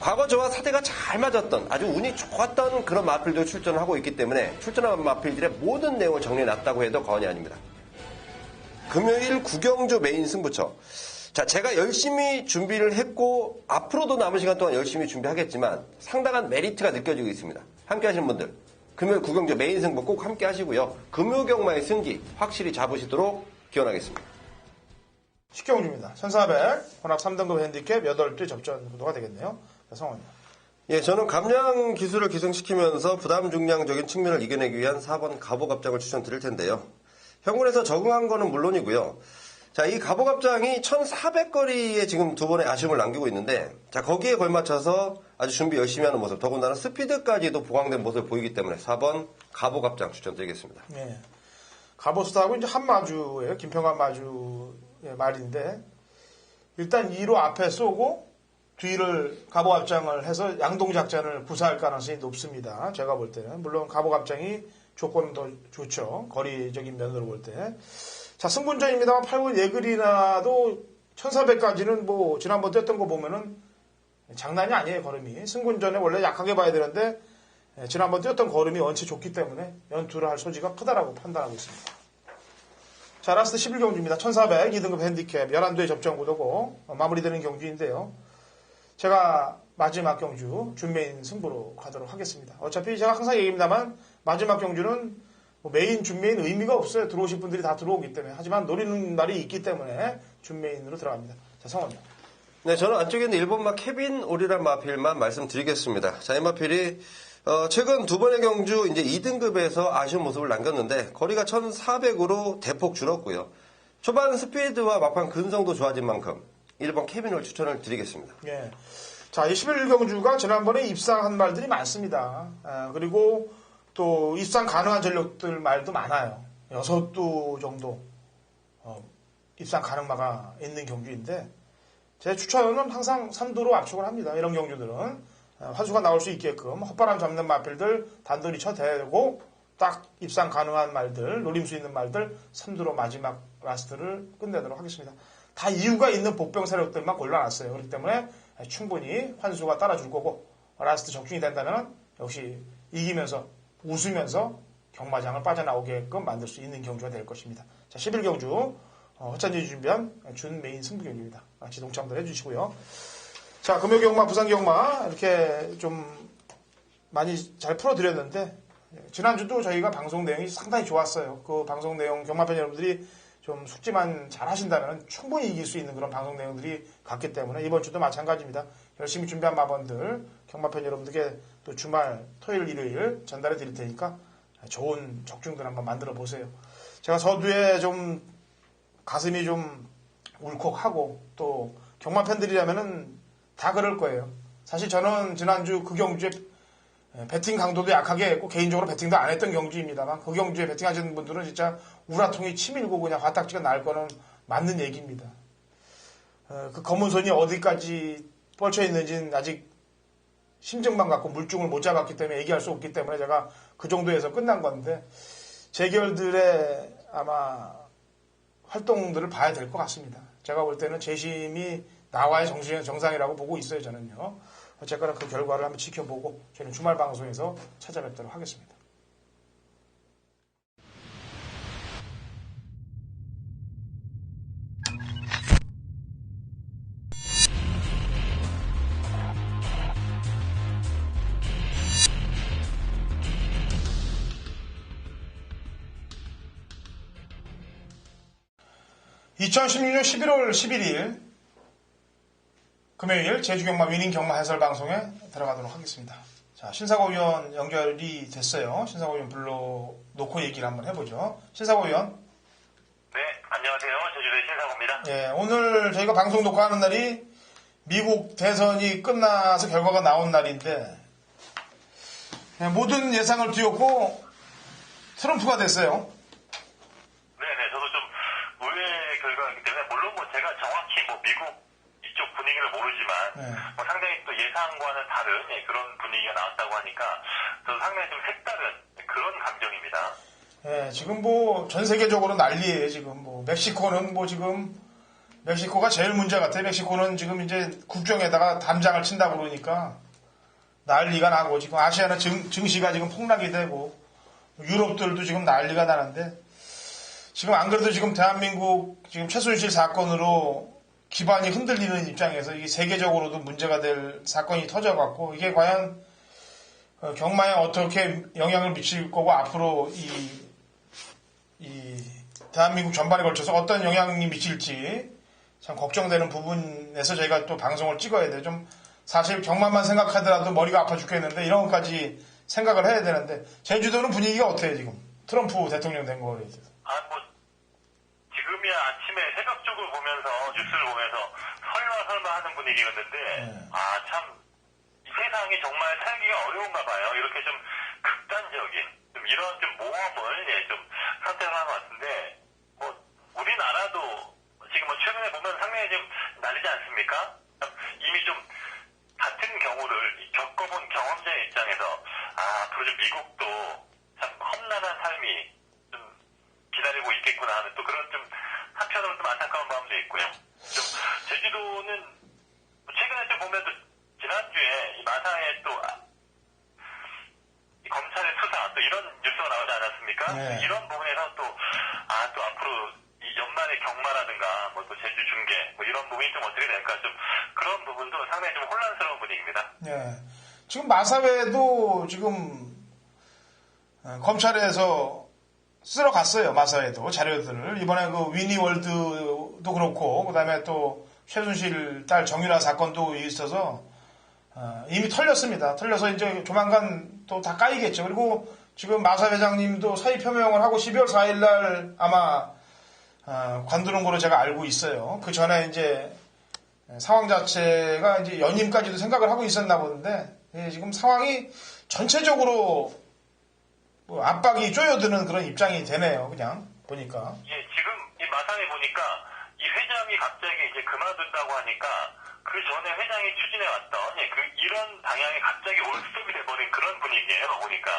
과거 저와 사대가 잘 맞았던, 아주 운이 좋았던 그런 마필도 출전을 하고 있기 때문에 출전한 마필들의 모든 내용을 정리해놨다고 해도 과언이 아닙니다. 금요일 9경주 메인 승부처. 자, 제가 열심히 준비를 했고 앞으로도 남은 시간 동안 열심히 준비하겠지만 상당한 메리트가 느껴지고 있습니다. 함께 하시는 분들, 금요일 9경주 메인 승부 꼭 함께 하시고요. 금요경마의 승기 확실히 잡으시도록 기원하겠습니다. 10경주입니다. 1400 혼합 3등급 핸디캡 8대 접전 구도가 되겠네요. 성원이요. 예, 저는 감량 기술을 기승시키면서 부담 중량적인 측면을 이겨내기 위한 4번 가보갑장을 추천드릴 텐데요. 현군에서 적응한 거는 물론이고요. 자, 이 가보갑장이 1400거리에 지금 두 번의 아쉬움을 남기고 있는데, 자, 거기에 걸맞춰서 아주 준비 열심히 하는 모습, 더군다나 스피드까지도 보강된 모습을 보이기 때문에 4번 가보갑장 추천드리겠습니다. 네. 가보스타하고 이제 한마주예요. 김평환 마주의 말인데, 일단 2로 앞에 쏘고, 뒤를 가보갑장을 해서 양동작전을 구사할 가능성이 높습니다. 제가 볼 때는. 물론 가보갑장이 조건은 더 좋죠. 거리적인 면으로 볼 때. 자, 승군전입니다만 8번 예글이나도 1400까지는 뭐 지난번 뛰었던 거 보면은 장난이 아니에요, 걸음이. 승군전에 원래 약하게 봐야 되는데 지난번 뛰었던 걸음이 원체 좋기 때문에 연투를 할 소지가 크다라고 판단하고 있습니다. 자, 라스트 11경주입니다. 1400 2등급 핸디캡 11도의 접전 구도고 마무리되는 경주인데요. 제가 마지막 경주 준메인 승부로 가도록 하겠습니다. 어차피 제가 항상 얘기합니다만 마지막 경주는 뭐 메인, 준메인 의미가 없어요. 들어오실 분들이 다 들어오기 때문에. 하지만 노리는 날이 있기 때문에 준메인으로 들어갑니다. 자, 성원님. 네, 저는 안쪽에 있는 1번마 케빈 오리란 마필만 말씀드리겠습니다. 자, 이 마필이 최근 두 번의 경주 이제 2등급에서 아쉬운 모습을 남겼는데 거리가 1400으로 대폭 줄었고요. 초반 스피드와 막판 근성도 좋아진 만큼 1번 케빈을 추천을 드리겠습니다. 예. 자, 이 11경주가 지난번에 입상한 말들이 많습니다. 그리고 또 입상 가능한 전력들 말도 많아요. 6두 정도 입상 가능마가 있는 경주인데 제 추천은 항상 3두로 압축을 합니다. 이런 경주들은 환수가 나올 수 있게끔 헛바람 잡는 마필들 단돈이 쳐대고 딱 입상 가능한 말들, 노림 수 있는 말들 3두로 마지막 라스트를 끝내도록 하겠습니다. 다 이유가 있는 복병 세력들만 골라놨어요. 그렇기 때문에 충분히 환수가 따라줄 거고 라스트 적중이 된다면 역시 이기면서 웃으면서 경마장을 빠져나오게끔 만들 수 있는 경주가 될 것입니다. 자, 11경주 허찬진이 준비한 준 메인 승부 경주입니다. 지동차 한번 해주시고요. 자, 금요경마, 부산경마 이렇게 좀 많이 잘 풀어드렸는데 지난주도 저희가 방송 내용이 상당히 좋았어요. 그 방송 내용 경마팬 여러분들이 좀 숙지만 잘 하신다면 충분히 이길 수 있는 그런 방송 내용들이 같기 때문에 이번 주도 마찬가지입니다. 열심히 준비한 마번들 경마팬 여러분들께 또 주말 토요일 일요일 전달해 드릴 테니까 좋은 적중들 한번 만들어 보세요. 제가 서두에 좀 가슴이 좀 울컥하고 또 경마팬들이라면은 다 그럴 거예요. 사실 저는 지난주 그 경주에 배팅 강도도 약하게 했고 개인적으로 배팅도 안 했던 경주입니다만 그 경주에 배팅하시는 분들은 진짜 우라통이 치밀고 그냥 화딱지가 날 거는 맞는 얘기입니다. 그 검은 손이 어디까지 뻗쳐 있는지는 아직 심증만 갖고 물증을 못 잡았기 때문에 얘기할 수 없기 때문에 제가 그 정도에서 끝난 건데 재결들의 아마 활동들을 봐야 될 것 같습니다. 제가 볼 때는 재심이 나와의 정상이라고 보고 있어요, 저는요. 어쨌거나 그 결과를 한번 지켜보고 저희는 주말 방송에서 찾아뵙도록 하겠습니다. (2016년 11월 11일) 금요일 제주경마 위닝 경마 해설 방송에 들어가도록 하겠습니다. 자, 신사고위원 연결이 됐어요. 신사고위원 불러놓고 얘기를 한번 해보죠. 신사고위원. 네, 안녕하세요. 제주도의 신사고입니다. 예, 오늘 저희가 방송 녹화하는 날이 미국 대선이 끝나서 결과가 나온 날인데 모든 예상을 뒤엎고 트럼프가 됐어요. 네네, 저도 좀 의외의 결과이기 때문에 물론 뭐 제가 정확히 뭐 미국 이쪽 분위기를 모르지만 뭐 상당히 또 예상과는 다른 그런 분위기가 나왔다고 하니까 저도 상당히 좀 색다른 그런 감정입니다. 예, 지금 뭐 전 세계적으로 난리예요. 지금 뭐 멕시코는 뭐 지금 멕시코가 제일 문제 같아요. 멕시코는 지금 이제 국경에다가 담장을 친다고 그러니까 난리가 나고 지금 아시아는 증시가 지금 폭락이 되고 유럽들도 지금 난리가 나는데 지금 안 그래도 지금 대한민국 지금 최순실 사건으로 기반이 흔들리는 입장에서 이게 세계적으로도 문제가 될 사건이 터져갖고 이게 과연 경마에 어떻게 영향을 미칠 거고 앞으로 이 대한민국 전반에 걸쳐서 어떤 영향이 미칠지 참 걱정되는 부분에서 저희가 또 방송을 찍어야 돼요. 좀 사실 경마만 생각하더라도 머리가 아파 죽겠는데 이런 것까지 생각을 해야 되는데 제주도는 분위기가 어때요 지금? 트럼프 대통령 된 거에 대해서. 지금이야 아침에 새벽 쪽을 보면서 뉴스를 보면서 설마 하는 분위기였는데 참 이 세상이 정말 살기가 어려운가 봐요. 이렇게 좀 극단적인 좀 이런 좀 모험을 좀 선택을 한 것 같은데 뭐 우리나라도 지금 뭐 최근에 보면 상당히 좀 난리지 않습니까? 이미 좀 같은 경우를 겪어본 경험자의 입장에서 앞으로 좀 미국도 참 험난한 삶이 좀 기다리고 있겠구나 하는 또 그런 좀 한편으로 좀 안타까운 마음도 있고요. 좀 제주도는 최근에 좀 보면 또 지난주에 이 마사의 또 검찰의 수사 또 이런 뉴스가 나오지 않았습니까? 네. 이런 부분에서 또 앞으로 경기라든가 뭐 또 제주 중계 뭐 이런 부분이 좀 어떻게 될까 좀 그런 부분도 상당히 좀 혼란스러운 분위기입니다. 예. 지금 마사회도 지금 검찰에서 쓸어 갔어요. 마사회도 자료들을 이번에 그 위니월드도 그렇고 그다음에 또 최순실 딸 정유라 사건도 있어서 이미 털렸습니다. 털려서 이제 조만간 또 다 까이겠죠. 그리고 지금 마사 회장님도 사의 표명을 하고 12월 4일 날 아마 관두는 거로 제가 알고 있어요. 그 전에 이제 상황 자체가 이제 연임까지도 생각을 하고 있었나 보는데 지금 상황이 전체적으로 뭐 압박이 쪼여드는 그런 입장이 되네요. 그냥 보니까. 예, 지금 이 마상에 보니까 이 회장이 갑자기 이제 그만둔다고 하니까 그 전에 회장이 추진해왔던 이런 방향이 갑자기 올스톱이 돼버린 그런 분위기예요. 보니까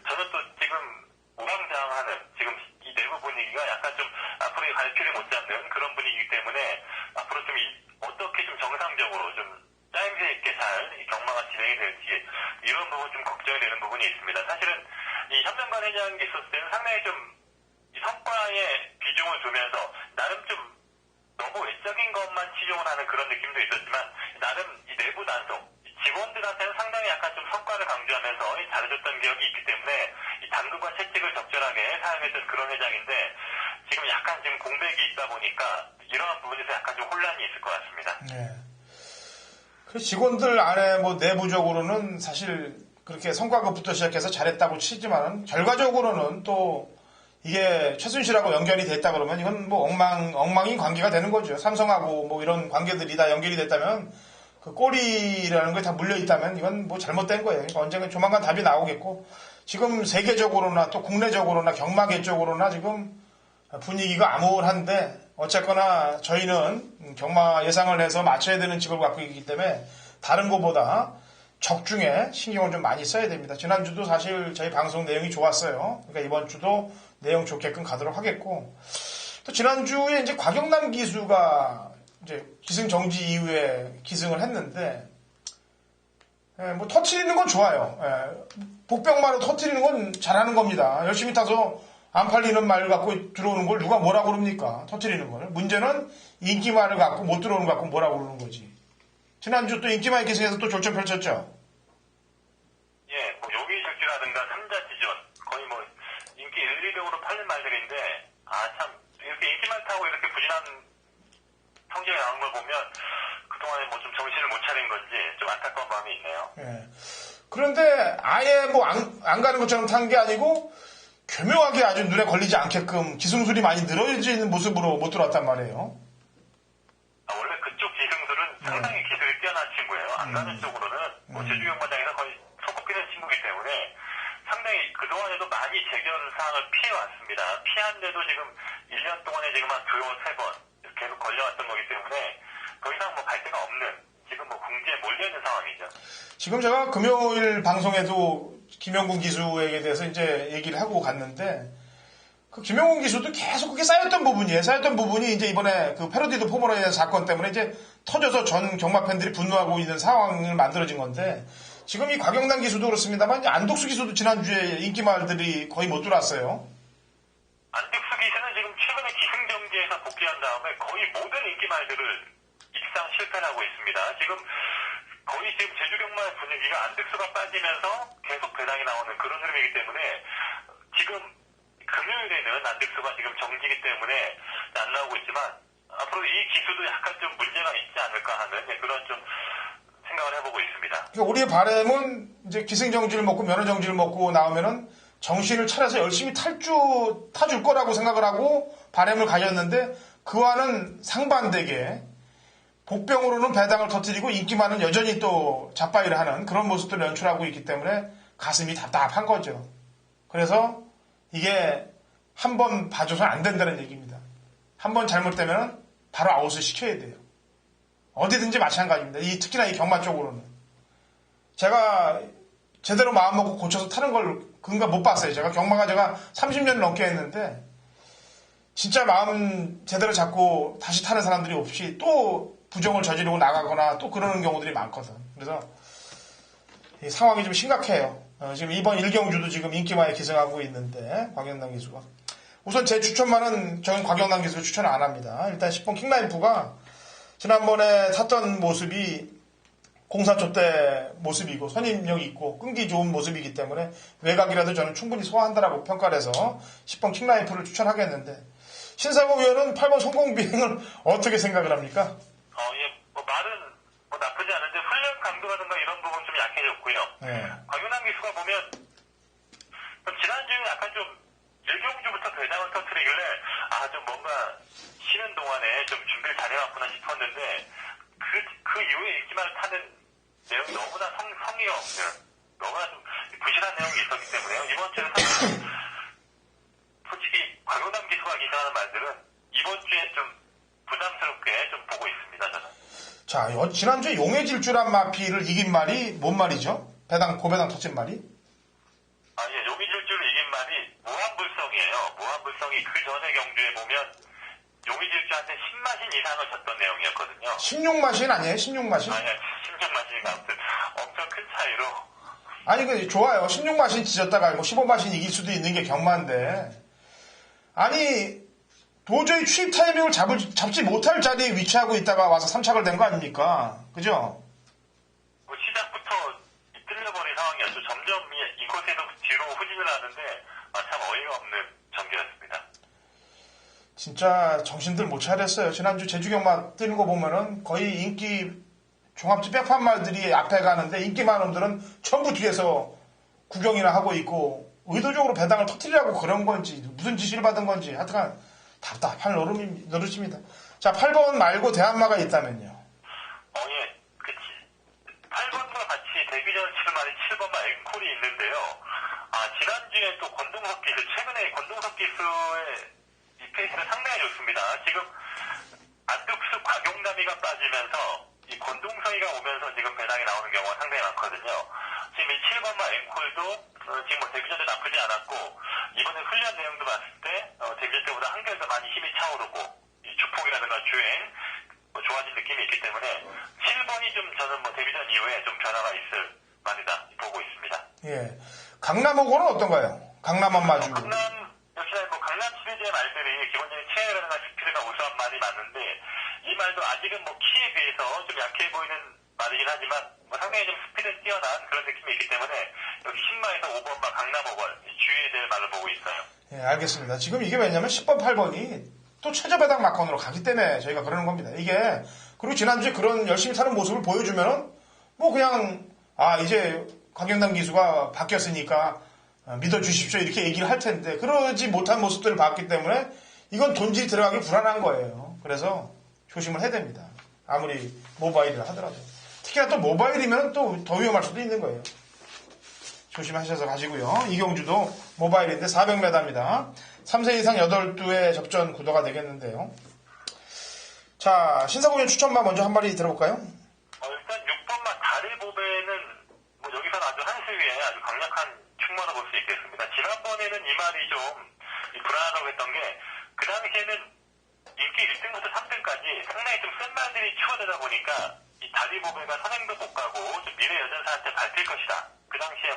저는 또 지금 우왕좌왕하는 지금 이 내부 분위기가 약간 좀 앞으로의 갈피를 못 잡는 그런 분위기이기 때문에 앞으로 좀 어떻게 좀 정상적으로 좀 짜임새 있게 잘 경마가 진행이 될지 이런 부분 좀 걱정이 되는 부분이 있습니다. 사실은 이 현명관 회장이 있었을 때는 상당히 좀 이 성과에 비중을 두면서 나름 좀 너무 외적인 것만 치중을 하는 그런 느낌도 있었지만 나름 이 내부 단속 직원들한테는 상당히 약간 좀 성과를 강조하면서 잘해줬던 기억이 있기 때문에 이 당근과 채찍을 적절하게 사용했던 그런 회장인데 지금 약간 지금 공백이 있다 보니까 이러한 부분에서 약간 좀 혼란이 있을 것 같습니다. 네. 그 직원들 안에 뭐 내부적으로는 사실 그렇게 성과급부터 시작해서 잘했다고 치지만 결과적으로는 또 이게 최순실하고 연결이 됐다 그러면 이건 뭐 엉망인 관계가 되는 거죠. 삼성하고 뭐 이런 관계들이 다 연결이 됐다면 그 꼬리라는 게 다 물려 있다면 이건 뭐 잘못된 거예요. 그러니까 언젠가 조만간 답이 나오겠고 지금 세계적으로나 또 국내적으로나 경마계 쪽으로나 지금 분위기가 암울한데 어쨌거나 저희는 경마 예상을 해서 맞춰야 되는 직업을 갖고 있기 때문에 다른 것보다 적중에 신경을 좀 많이 써야 됩니다. 지난주도 사실 저희 방송 내용이 좋았어요. 그러니까 이번 주도 내용 좋게끔 가도록 하겠고 또 지난주에 이제 곽영남 기수가 이제 기승 정지 이후에 기승을 했는데 뭐 터트리는 건 좋아요. 복병마로 터트리는 건 잘하는 겁니다. 열심히 타서 안 팔리는 말 갖고 들어오는 걸 누가 뭐라고 그럽니까? 터트리는 걸. 문제는 인기말을 갖고 못 들어오는 거 갖고 뭐라고 그러는 거지. 지난주 또 인기말 기승에서 또 졸전 펼쳤죠. 예, 뭐 요기실지라든가 삼자지전 거의 뭐 인기 1, 200으로 팔린 말들인데 참 이렇게 인기말 타고 이렇게 부진한 성적이 나온 걸 보면 그동안에 뭐 좀 정신을 못 차린 건지 좀 안타까운 마음이 있네요. 예. 그런데 아예 뭐 안 가는 것처럼 탄 게 아니고 교묘하게 아주 눈에 걸리지 않게끔 기승술이 많이 늘어지는 모습으로 못 들어왔단 말이에요. 원래 그쪽 기승술은 상당히 기술이 뛰어난 친구예요. 안 가는 쪽으로는 뭐 제주 경마장에서 거의 손꼽히는 친구이기 때문에 상당히 그동안에도 많이 재결 사항을 피해왔습니다. 피한데도 지금 1년 동안에 지금 한 2-3번 계속 걸려왔던 거기 때문에 더 이상 뭐 발대가 없는 지금 뭐 궁지에 몰려있는 상황이죠. 지금 제가 금요일 방송에도 김영군 기수에게 대해서 이제 얘기를 하고 갔는데 그 김영군 기수도 계속 그게 쌓였던 부분이에요. 쌓였던 부분이 이제 이번에 그 패러디드 포머라이언 사건 때문에 이제 터져서 전 경마 팬들이 분노하고 있는 상황을 만들어진 건데 지금 이 곽영남 기수도 그렇습니다만 이제 안독수 기수도 지난주에 인기말들이 거의 못 들어왔어요. 안독수 기수는 지금 최근에 기승정지에서 복귀한 다음에 거의 모든 인기말들을 입상 실패를 하고 있습니다. 지금 거의 지금 제주경마 분위기가 안득수가 빠지면서 계속 배당이 나오는 그런 흐름이기 때문에 지금 금요일에는 안득수가 지금 정지이기 때문에 안 나오고 있지만 앞으로 이 기수도 약간 좀 문제가 있지 않을까 하는 그런 좀 생각을 해보고 있습니다. 그러니까 우리의 바람은 이제 기승정지를 먹고 면허정지를 먹고 나오면은 정신을 차려서 열심히 타줄 거라고 생각을 하고 바람을 가졌는데 그와는 상반되게 복병으로는 배당을 터뜨리고 인기만은 여전히 또 잡바이를 하는 그런 모습들을 연출하고 있기 때문에 가슴이 답답한 거죠. 그래서 이게 한 번 봐줘서는 안 된다는 얘기입니다. 한 번 잘못되면 바로 아웃을 시켜야 돼요. 어디든지 마찬가지입니다. 특히나 이 경마 쪽으로는. 제가 제대로 마음먹고 고쳐서 타는 걸 그런가 못 봤어요. 제가 30년 넘게 했는데 진짜 마음 제대로 잡고 다시 타는 사람들이 없이 또 부정을 저지르고 나가거나 또 그러는 경우들이 많거든. 그래서 이 상황이 좀 심각해요. 지금 이번 일경주도 지금 인기마에 기승하고 있는데 곽영남 기수가 우선 제 추천만은 저는 곽영남 기수를 추천 안 합니다. 일단 10번 킹라이프가 지난번에 탔던 모습이 공사초 때 모습이고 선임력이 있고 끈기 좋은 모습이기 때문에 외곽이라도 저는 충분히 소화한다라고 평가를 해서 10번 킹라이프를 추천하겠는데 신사고 위원은 8번 성공비행을 어떻게 생각을 합니까? 예, 말은 나쁘지 않은데 훈련 강도라든가 이런 부분 좀 약해졌고요. 네. 곽윤환 기수가 보면 지난주에 약간 좀 일경주부터 대장을 터뜨리길래 좀 뭔가 쉬는 동안에 좀 준비를 잘해왔구나 싶었는데 그 이후에 인기만을 타는 내용이 너무나 성의가 없는 너무나 좀 부실한 내용이 있었기 때문에요. 이번 주에 솔직히 곽용남 기수가 기사하는 말들은 이번 주에 좀 부담스럽게 좀 보고 있습니다. 저는. 자, 지난주에 용의 질주란 마피를 이긴 말이 뭔 말이죠? 고배당 터진 말이? 예, 용의 질주를 이긴 말이 무한불성이에요. 무한불성이 그 전에 경주에 보면 용의 질주한테 10마신 이상을 졌던 내용이었거든요. 16마신 아니에요? 16마신? 아니요, 16마신이 아무튼 엄청 큰 차이로. 아니, 좋아요. 16마신 지졌다가 15마신 이길 수도 있는 게 경마인데. 아니, 도저히 추입 타이밍을 잡지 못할 자리에 위치하고 있다가 와서 3착을 된 거 아닙니까? 그죠? 시작부터 뚫려버린 상황이었죠. 점점 인코스에서 뒤로 후진을 하는데, 참 어이가 없는 전개였습니다. 진짜 정신들 못 차렸어요. 지난주 제주경마 뛰는 거 보면은 거의 인기 종합지 백판말들이 앞에 가는데 인기 많은 놈들은 전부 뒤에서 구경이나 하고 있고 의도적으로 배당을 터뜨리려고 그런 건지 무슨 지시를 받은 건지 하여튼 답답한 노릇입니다. 자, 8번 말고 대한마가 있다면요. 예, 그치. 8번과 같이 데뷔전 치는 말이 7번과 앵콜이 있는데요. 지난주에 또 권동석 기수, 최근에 권동석 기수의 이 페이스는 상당히 좋습니다. 지금 안득수 곽용남이가 빠지면서 이 권동석이가 오면서 지금 배당이 나오는 경우가 상당히 많거든요. 지금 이 7번과 앵콜도 지금 데뷔전 때 나쁘지 않았고 이번에 훈련 내용도 봤을 때 데뷔전 때보다 한결 더 많이 힘이 차오르고 이 주폭이라든가 주행 좋아진 느낌이 있기 때문에 7번이 좀 저는 데뷔전 이후에 좀 변화가 있을 말이다 보고 있습니다. 예. 강남호고는 어떤가요? 강남한 마주. 역시나 강남 시리즈의 말들이 기본적인 체력이라든가 스피드가 우수한 말이 맞는데 이 말도 아직은 키에 비해서 좀 약해 보이는 말이긴 하지만 상당히 좀 스피드는 뛰어난 그런 느낌이 있기 때문에 여기 10마에서 5번과 강남 5번 주의해야 될 말을 보고 있어요. 예, 알겠습니다. 지금 이게 왜냐면 10번, 8번이 또 최저배당 마컨으로 가기 때문에 저희가 그러는 겁니다. 이게 그리고 지난주에 그런 열심히 타는 모습을 보여주면은 그냥 이제 곽영남 기수가 바뀌었으니까 믿어주십시오 이렇게 얘기를 할 텐데 그러지 못한 모습들을 봤기 때문에 이건 돈질이 들어가기 불안한 거예요. 그래서 조심을 해야 됩니다. 아무리 모바일이라 하더라도. 특히나 또 모바일이면 또 더 위험할 수도 있는 거예요. 조심하셔서 가시고요. 이경주도 모바일인데 400m입니다. 3세 이상 8두의 접전 구도가 되겠는데요. 자, 신사공연 추천만 먼저 한 마디 들어볼까요? 일단 6번만 다리보배는 여기서는 아주 한 수 위에 아주 강력한 충만을 볼 수 있겠습니다. 지난번에는 이 말이 좀 불안하다고 했던 게 그 당시에는 인기 1등부터 3등까지 상당히 좀 센 말들이 추가되다 보니까 이 다리보배가 선행도 못 가고 좀 미래 여전사한테 밟힐 것이다. 그 당시에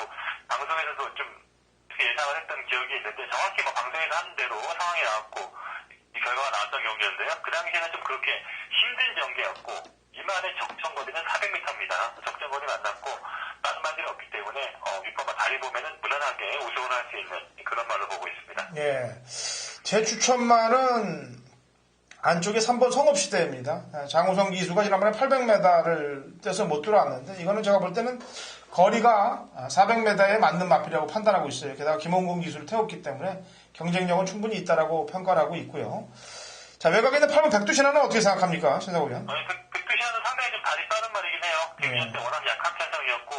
방송에서도 좀 예상을 했던 기억이 있는데 정확히 방송에서 한 대로 상황이 나왔고 이 결과가 나왔던 경기였는데요. 그 당시에는 좀 그렇게 힘든 경기였고 이 말의 적정거리는 400m입니다. 적정거리 만났고 다른 말들이 없기 때문에 6번과 다리보배는 무난하게 우승을 할 수 있는 그런 말로 보고 있습니다. 예, 제 추천말은 안쪽에 3번 성업시대입니다. 장우성 기수가 지난번에 800m를 떼서 못 들어왔는데 이거는 제가 볼 때는 거리가 400m에 맞는 마필이라고 판단하고 있어요. 게다가 김홍곤 기수를 태웠기 때문에 경쟁력은 충분히 있다라고 평가를 하고 있고요. 자, 외곽에 있는 8번 백두신화는 어떻게 생각합니까? 신사고 위원. 백두신화는 상당히 좀 다리 빠른 말이긴 해요. 데뷔전 때 워낙 약한 편성이었고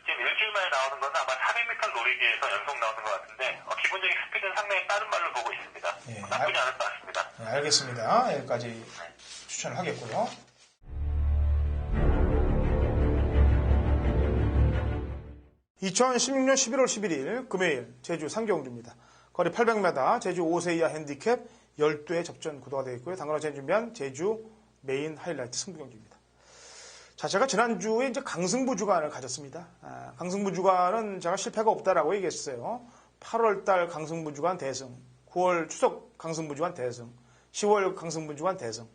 지금 일주일 만에 나오는 건 아마 400m 노리기에서 연속 나오는 것 같은데 기본적인 스피드는 상당히 빠른 말로 보고 있습니다. 예, 나쁘지 않을 것 같습니다. 네, 알겠습니다. 여기까지 추천을 하겠고요. (2016년 11월 11일) 금요일 제주 상경주입니다. 거리 800m 제주 5세 이하 핸디캡 12회 접전 구도가 되어 있고요. 당근화 준비한 제주 메인 하이라이트 승부경기입니다. 자, 제가 지난주에 이제 강승부 주간을 가졌습니다. 강승부 주간은 제가 실패가 없다라고 얘기했어요. 8월달 강승부 주간 대승, 9월 추석 강승부주간 대승, 10월 강승부주간 대승,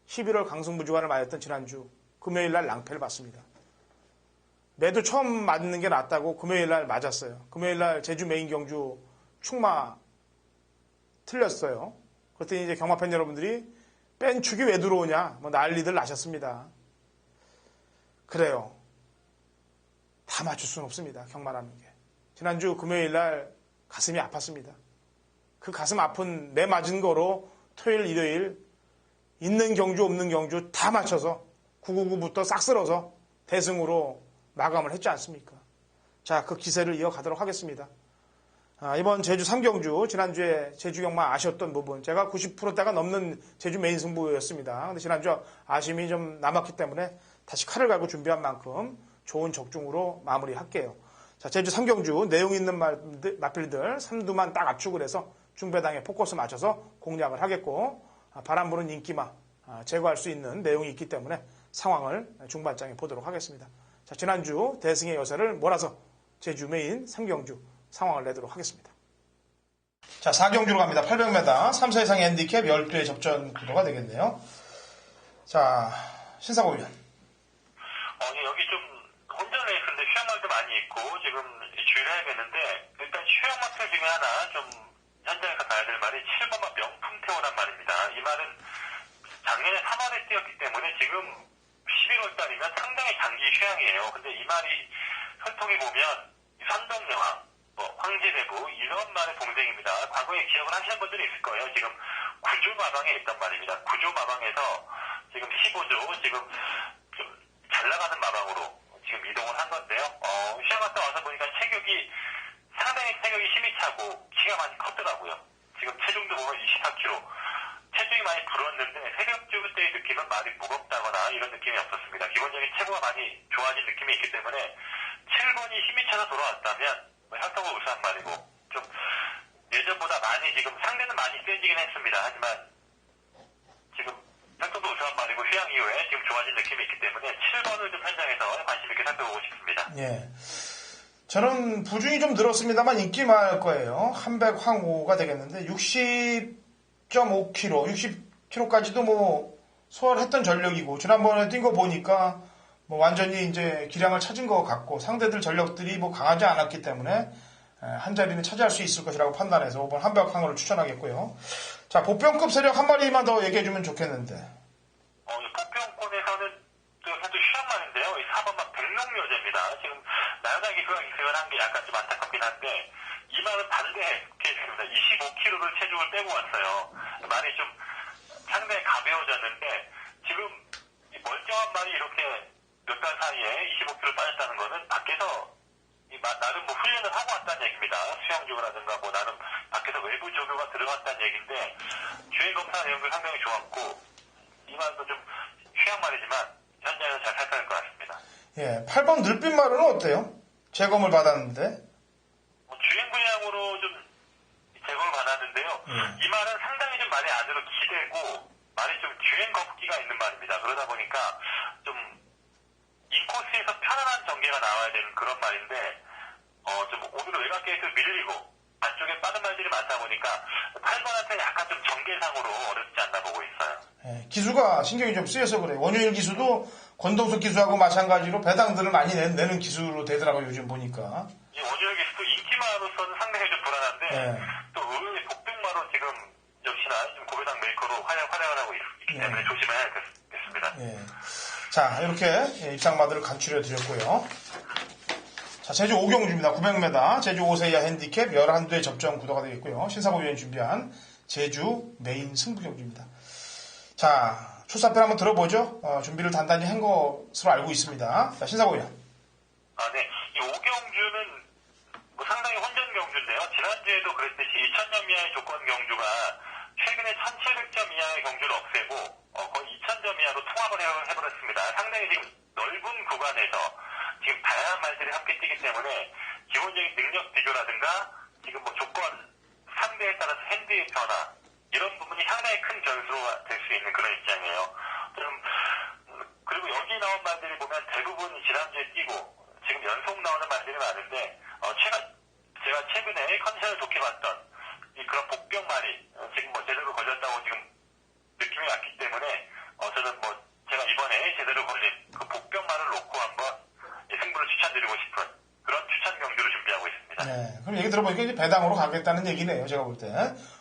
11월 강승부주간을 맞았던 지난주 금요일 날 낭패를 봤습니다. 매도 처음 맞는 게 낫다고 금요일 날 맞았어요. 금요일 날 제주 메인 경주 축마 틀렸어요. 그랬더니 이제 경마팬 여러분들이 뺀축이 왜 들어오냐 뭐 난리들 나셨습니다. 그래요. 다 맞출 수는 없습니다. 경마라는 게. 지난주 금요일 날 가슴이 아팠습니다. 그 가슴 아픈 매 맞은 거로 토요일, 일요일 있는 경주 없는 경주 다 맞춰서 999부터 싹 쓸어서 대승으로 마감을 했지 않습니까? 자, 그 기세를 이어가도록 하겠습니다. 이번 제주 3경주, 지난주에 제주 경마 아쉬웠던 부분, 제가 90%대가 넘는 제주 메인 승부였습니다. 근데 지난주 아쉬움이 좀 남았기 때문에 다시 칼을 갈고 준비한 만큼 좋은 적중으로 마무리할게요. 자, 제주 3경주 내용 있는 마필들 3두만 딱 압축을 해서 중배당에 포커스 맞춰서 공략을 하겠고, 바람 부는 인기마 제거할 수 있는 내용이 있기 때문에 상황을 중반장에 보도록 하겠습니다. 자, 지난주 대승의 여세를 몰아서 제주 메인 3경주 상황을 내도록 하겠습니다. 자, 4경주로 갑니다. 800m 3세 이상 핸디캡 12회 접전 구도가 되겠네요. 자, 신사고 위원. 여기 좀 혼전 레이스인데 휴양마도 많이 있고 지금 주의를 해야겠는데 일단 휴양마표 중에 하나 좀 현장에서 봐야 될 말이 7번마 명품태호란 말입니다. 이 말은 작년에 3월에 뛰었기 때문에 지금 11월 달이면 상당히 장기 휴양이에요. 근데 이 말이 혈통이 보면 선덕여왕, 황제대부 이런 말의 동생입니다. 과거에 기억을 하시는 분들이 있을 거예요. 지금 구조마방에 있단 말입니다. 구조마방에서 지금 15조 지금 좀 잘 나가는 마방으로 지금 이동을 한 건데요. 휴양 갔다 와서 보니까 상당히 체격이 힘이 차고 키가 많이 컸더라고요. 지금 체중도 보면 24kg. 체중이 많이 불었는데 새벽주 때의 느낌은 많이 무겁다거나 이런 느낌이 없었습니다. 기본적인 체구가 많이 좋아진 느낌이 있기 때문에 7번이 힘이 차서 돌아왔다면 혈통을 우수한 말이고 좀 예전보다 많이 지금 상대는 많이 세지긴 했습니다. 하지만 지금 혈통도 우수한 말이고 휴양 이후에 지금 좋아진 느낌이 있기 때문에 7번을 좀 현장에서 관심 있게 살펴보고 싶습니다. 예. 저는 부중이 좀 늘었습니다만 인기 많을 거예요. 한백 황호가 되겠는데 60.5kg, 60kg까지도 뭐 소화했던 전력이고 지난번에 뛴 거 보니까 뭐 완전히 이제 기량을 찾은 것 같고 상대들 전력들이 뭐 강하지 않았기 때문에 한 자리는 차지할 수 있을 것이라고 판단해서 5번 한백 황호를 추천하겠고요. 자, 보병급 세력 한 마리만 더 얘기해주면 좋겠는데. 보병권에서는 또 휴양만인데요. 4번만 백룡여제입니다. 지금 나연하 기수가 기승을 한 게 약간 좀 안타깝긴 한데 이 말은 반대 케이스입니다. 25kg를 체중을 빼고 왔어요. 말이 좀 상당히 가벼워졌는데 지금 멀쩡한 말이 이렇게 몇 달 사이에 25kg 빠졌다는 거는 밖에서 나름 뭐 훈련을 하고 왔다는 얘기입니다. 수영주라든가 뭐 나름 밖에서 외부 조교가 들어갔다는 얘기인데 주행 검사 내용도 상당히 좋았고 이 말도 좀 휴양 말이지만 현장에서 잘 살펴야 할 것 같습니다. 예, 8번 늘빛말은 어때요? 재검을 받았는데. 주행 분량으로 좀 제거를 받았는데요. 이 말은 상당히 좀 말이 안으로 기대고 말이 좀 주행 걷기가 있는 말입니다. 그러다 보니까 좀 인코스에서 편안한 전개가 나와야 되는 그런 말인데 좀 오늘 외곽 게이트를 밀리고 안쪽에 빠른 말들이 많다 보니까 8번한테 약간 좀 전개상으로 어렵지 않나 보고 있어요. 예, 기수가 신경이 좀 쓰여서 그래요. 원효일 기수도 권동석 기수하고 마찬가지로 배당들을 많이 내는 기수로 되더라고요. 요즘 보니까. 이 원효일 기수도 인기마로서는 상당히 좀 불안한데 또 의외의 복등마로 지금 역시나 좀 고배당 메이커로 활약을 하고 있기 때문에 조심해야겠습니다. 예. 자, 이렇게 입상마들을 간추려 드렸고요. 자, 제주 5경주입니다. 900m 제주 5세 이하 핸디캡 11대 접전 구도가 되겠고요. 신사고 위원이 준비한 제주 메인 승부경주입니다. 자, 출사편 한번 들어보죠. 준비를 단단히 한 것으로 알고 있습니다. 자, 신사고 위원. 네. 이 5경주는 뭐 상당히 혼전 경주인데요. 지난주에도 그랬듯이 2000점 이하의 조건 경주가 최근에 1700점 이하의 경주를 없애고 거의 2000점 이하로 통합을 해버렸습니다. 상당히 지금 넓은 구간에서 지금 다양한 말들이 함께 뛰기 때문에 기본적인 능력 비교라든가 지금 뭐 조건 상대에 따라서 핸드의 변화 이런 부분이 상당히 큰 변수가 될 수 있는 그런 입장이에요. 그리고 여기 나온 말들이 보면 대부분 지난주에 뛰고 지금 연속 나오는 말들이 많은데 제가 최근에 컨디션을 좋게 봤던 그런 복병말이 지금 뭐 제대로 걸렸다고 지금 느낌이 왔기 때문에 저는 뭐 제가 이번에 제대로 걸린 그 복병말을 놓고 한번 승부를 추천드리고 싶은 그런 추천 경주를 준비하고 있습니다. 네, 그럼 얘기 들어보니까 이제 배당으로 가겠다는 얘기네요. 제가 볼 때.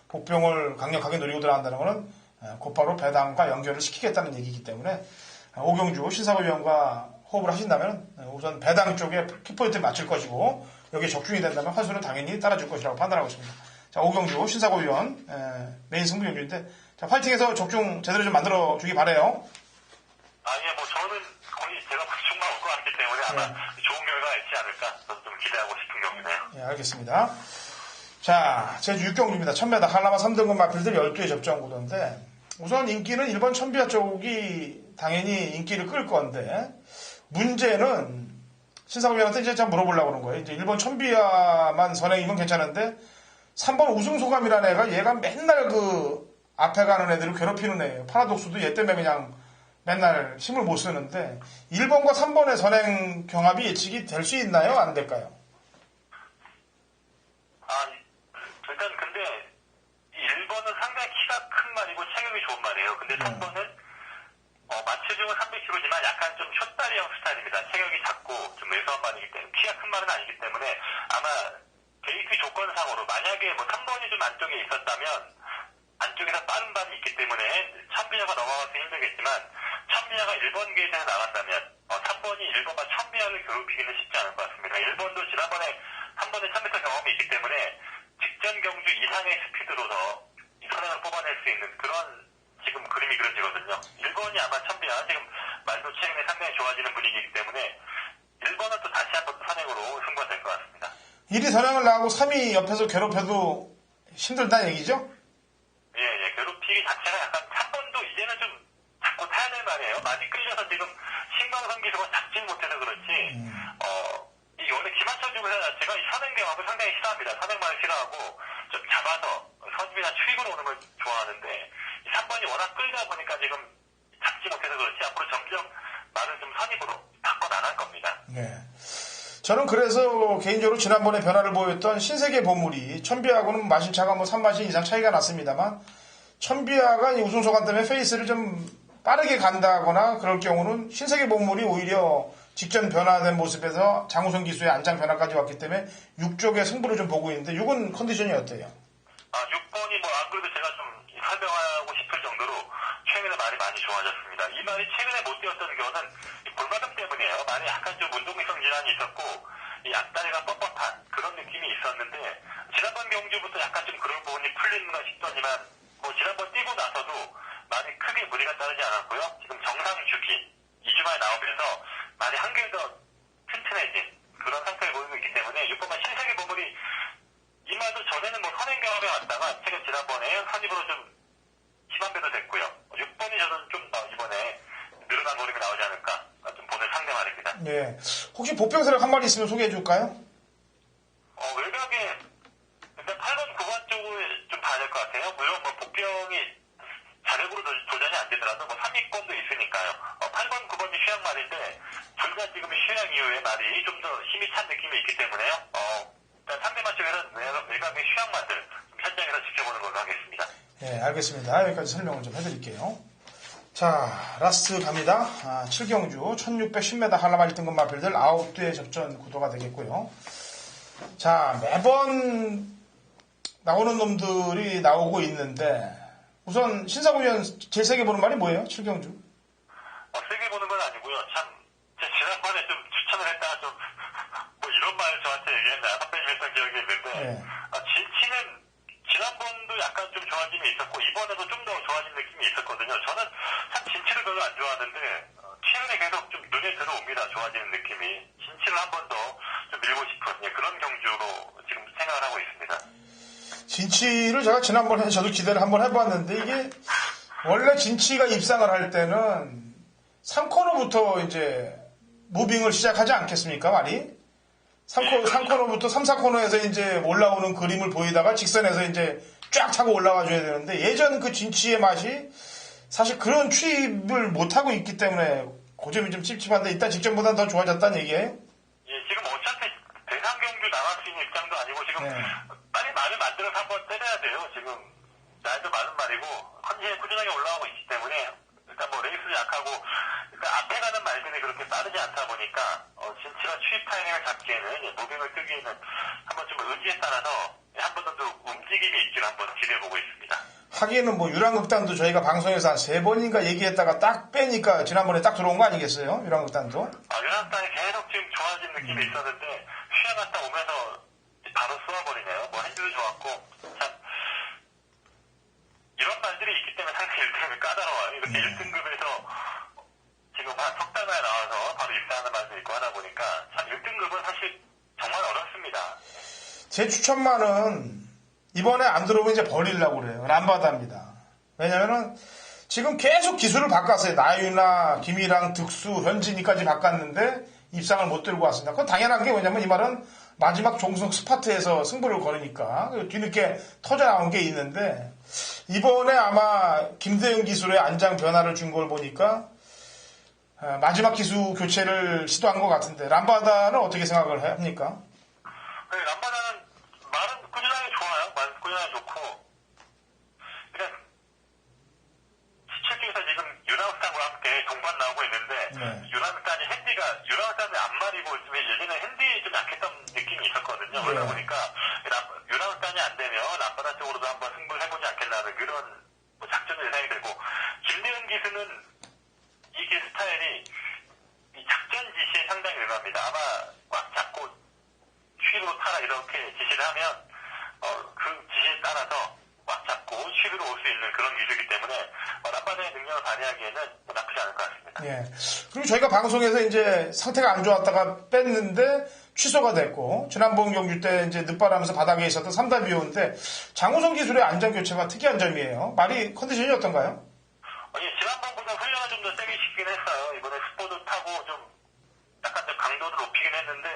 복병을 강력하게 노리고 들어간다는 거는 곧바로 배당과 연결을 시키겠다는 얘기이기 때문에 오경주 신사고 위원과 호흡을 하신다면 우선 배당 쪽에 키포인트를 맞출 것이고 여기에 적중이 된다면 환수는 당연히 따라줄 것이라고 판단하고 있습니다. 자, 오경주 신사고 위원 메인 승부 경주인데 자, 파이팅해서 적중 제대로 좀 만들어 주기 바래요. 예, 뭐 저는 거의 제가 충만 올 것 같기 때문에 아마 좋은 결과가 있지 않을까 좀 기대하고 싶은 경기네요. 예, 알겠습니다. 자, 제주 6경주입니다. 1000m 한라마 3등급 마필들 12의 접전 구도인데 우선 인기는 1번 천비아 쪽이 당연히 인기를 끌 건데 문제는 신사고위원한테 이제 참 물어보려고 그런 거예요. 이제 1번 천비아만 선행이면 괜찮은데 3번 우승 소감이라는 애가 얘가 맨날 그 앞에 가는 애들을 괴롭히는 애예요. 파라독스도 얘 때문에 그냥 맨날 힘을 못 쓰는데 1번과 3번의 선행 경합이 예측이 될 수 있나요? 안 될까요? 일단 근데 1번은 상당히 키가 큰 말이고 체격이 좋은 말이에요. 근데 3번은 마체중은 300kg지만 약간 좀 숏다리형 스타일입니다. 체격이 작고 좀 왜소한 말이기 때문에 키가 큰 말은 아니기 때문에 아마 게이트 조건상으로 만약에 뭐 3번이 좀 안쪽에 있었다면 안쪽에서 빠른 발이 있기 때문에 천비야가 넘어가서 힘들겠지만 천비야가 1번 게이트에 나간다면 3번이 1번과 천비야를 괴롭히기는 쉽지 않을 것 같습니다. 1번도 지난번에 3번에 1000m 경험이 있기 때문에 직전 경주 이상의 스피드로서 이 선행을 뽑아낼 수 있는 그런 지금 그림이 그려지거든요. 1번이 아마 천비야 지금 말도 최근에 상당히 좋아지는 분위기이기 때문에 1번은 또 다시 한번 선행으로 승부가 될 것 같습니다. 1위 선행을 나가고 3위 옆에서 괴롭혀도 힘들다는 얘기죠? 예, 괴롭히기 자체가 약간 3번도 이제는 좀 잡고 타야 될 말이에요. 많이 끌려서 지금 신광선 기수가 잡지 못해서 그렇지, 이 원래 김한철 중에서 제가 이 선행 경험을 상당히 싫어합니다. 선행만을 싫어하고, 좀 잡아서 선집이나 추익으로 오는 걸 좋아하는데, 이 3번이 워낙 끌다 보니까 지금 잡지 못해서 그렇지, 앞으로 점점 말을 좀 선입으로 바꿔 나갈 겁니다. 네. 저는 그래서 개인적으로 지난번에 변화를 보였던 신세계 보물이 천비하고는 마신차가 뭐 3마신 이상 차이가 났습니다만 천비아가 우승 소감 때문에 페이스를 좀 빠르게 간다거나 그럴 경우는 신세계 보물이 오히려 직전 변화된 모습에서 장우성 기수의 안장 변화까지 왔기 때문에 6쪽의 승부를 좀 보고 있는데 6은 컨디션이 어때요? 6번이 뭐 안 그래도 제가 좀 설명하고 싶을 정도로 최근에 말이 많이 좋아졌습니다. 이 말이 최근에 못 뛰었던 경우는 골마감 때문이에요. 말이 약간 좀 운동성 질환이 있었고 이 앞다리가 뻣뻣한 그런 느낌이 있었는데 지난번 경주부터 약간 좀 그런 부분이 풀리는가 싶더니만 뭐 지난번 뛰고 나서도 말이 크게 무리가 따르지 않았고요. 지금 정상 주기 2주 만에 나오면서 말이 한결 더 튼튼해진 그런 상태를 보이고 있기 때문에 6번만 신세계 보물이 이 말도 전에는 뭐 선행 경험에 왔다가 최근 지난번에 선입으로 좀 심한 배도 됐고요. 6번이 저는 좀 더 이번에 늘어난 거림이 나오지 않을까 좀 보는 상대 말입니다. 예. 혹시 복병세력 한 마리 있으면 소개해 줄까요? 외곽에 일단 8번, 9번 쪽을 좀 봐야 될 것 같아요. 물론 뭐 복병이 자력으로 도전이 안 되더라도 뭐 3위권도 있으니까요. 8번, 9번이 휴양 말인데 둘 다 지금 휴양 이후에 말이 좀 더 힘이 찬 느낌이 있기 때문에요. 일단 상대방 쪽에서는 외곽의 휴양 말들 현장에서 지켜보는 걸로 하겠습니다. 예, 알겠습니다. 여기까지 설명을 좀 해드릴게요. 자, 라스트 갑니다. 7경주 1610m 한라마 1등급 마필들 9대의 접전 구도가 되겠고요. 자, 매번 나오는 놈들이 나오고 있는데 우선 신사구위원 제일 세게 보는 말이 뭐예요? 7경주? 세게 보는 건 아니고요. 참 지난번에 좀 추천을 했다가 좀 뭐 이런 말 저한테 얘기했나 선배님 했던 기억이 있는데 진치는 지난번도 약간 좀 좋아짐이 있었고 이번에도 좀 더 좋아진 느낌이 있었거든요. 저는 참 진치를 별로 안 좋아하는데 최근에 계속 좀 눈에 들어옵니다. 좋아지는 느낌이. 진치를 한 번 더 좀 밀고 싶은 그런 경주로 지금 생각을 하고 있습니다. 진치를 제가 지난번에 저도 기대를 한번 해봤는데 이게 원래 진치가 입상을 할 때는 3코너부터 이제 무빙을 시작하지 않겠습니까, 말이? 3코너부터 3, 4코너에서 이제 올라오는 그림을 보이다가 직선에서 이제 쫙 차고 올라와 줘야 되는데 예전 그 진치의 맛이 사실 그런 취입을 못하고 있기 때문에 그 점이 좀 찝찝한데 일단 직전보다는 더 좋아졌다는 얘기예요? 예, 지금 어차피 대상 경주 나갈 수 있는 입장도 아니고 지금 빨리 마음에 만들어서 한번 때려야 돼요. 지금 나이도 많은 말이고 컨디션이 꾸준하게 올라오고 있기 때문에 일단 뭐 레이스 약하고 일단 앞에 가는 말들이 그렇게 빠르지 않다 보니까 진치가 추입 타이밍을 잡기에는 무빙을 뜨기에는 한번 좀 의지에 따라서 한 번 더 움직임이 있기를 한번 기대해보고 있습니다. 하기에는 뭐 유랑극단도 저희가 방송에서 한 3번인가 얘기했다가 딱 빼니까 지난번에 딱 들어온 거 아니겠어요? 유랑극단도? 유랑극단이 계속 지금 좋아진 느낌이 있었는데 휴양 갔다 오면서 바로 쏘아버리네요. 뭐 핸들도 좋았고 참 이런 말들이 있기 때문에 상당히 1등급이 까다로워요. 이렇게 1등급에서 지금 한 석 달 만에 나와서 바로 입사하는 말도 있고 하다 보니까 참 1등급은 사실 정말 어렵습니다. 제 추천만은 이번에 안 들어오면 이제 버리려고 그래요. 람바다입니다. 왜냐면은 지금 계속 기술을 바꿨어요. 나유나, 김이랑, 득수, 현진이까지 바꿨는데 입상을 못 들고 왔습니다. 그건 당연한 게 뭐냐면 이 말은 마지막 종속 스파트에서 승부를 걸으니까 뒤늦게 터져 나온 게 있는데 이번에 아마 김대영 기술의 안장 변화를 준 걸 보니까 마지막 기수 교체를 시도한 것 같은데 람바다는 어떻게 생각을 합니까? 네, 람바다는 말은 꾸준하게 좋아요. 말은 꾸준하게 좋고 그냥 시체쪽에서 지금 유랑스탄과 함께 동반 나오고 있는데 유랑스탄이 핸디가 유랑스탄의 앞말이고 예전에 핸디 좀 약했던 느낌이 있었거든요. 그러다 보니까 유랑스탄이 안 되면 람바다 쪽으로도 한번 승부를 해보지 않겠나는 그런 뭐 작전 예상이 되고 김대은 기수는 이 스타일이 이 작전 지시에 상당히 능합니다. 아마 꽉 잡고 휘로 타라 이렇게 지시를 하면 그 지시에 따라서 꽉 잡고 휘로 올 수 있는 그런 기술이기 때문에 람바다의 능력을 발휘하기에는 나쁘지 않을 것 같습니다. 예. 그리고 저희가 방송에서 이제 상태가 안 좋았다가 뺐는데 취소가 됐고 지난번 경주 때 이제 늦바람에서 바닥에 있었던 3단 비오인데 장우성 기술의 안전 교체가 특이한 점이에요. 말이 컨디션이 어떤가요? 지난번보다 훈련을 좀 더 세게 시키긴 했어요. 이번에 스포도 타고 좀 약간 좀 강도를 높이긴 했는데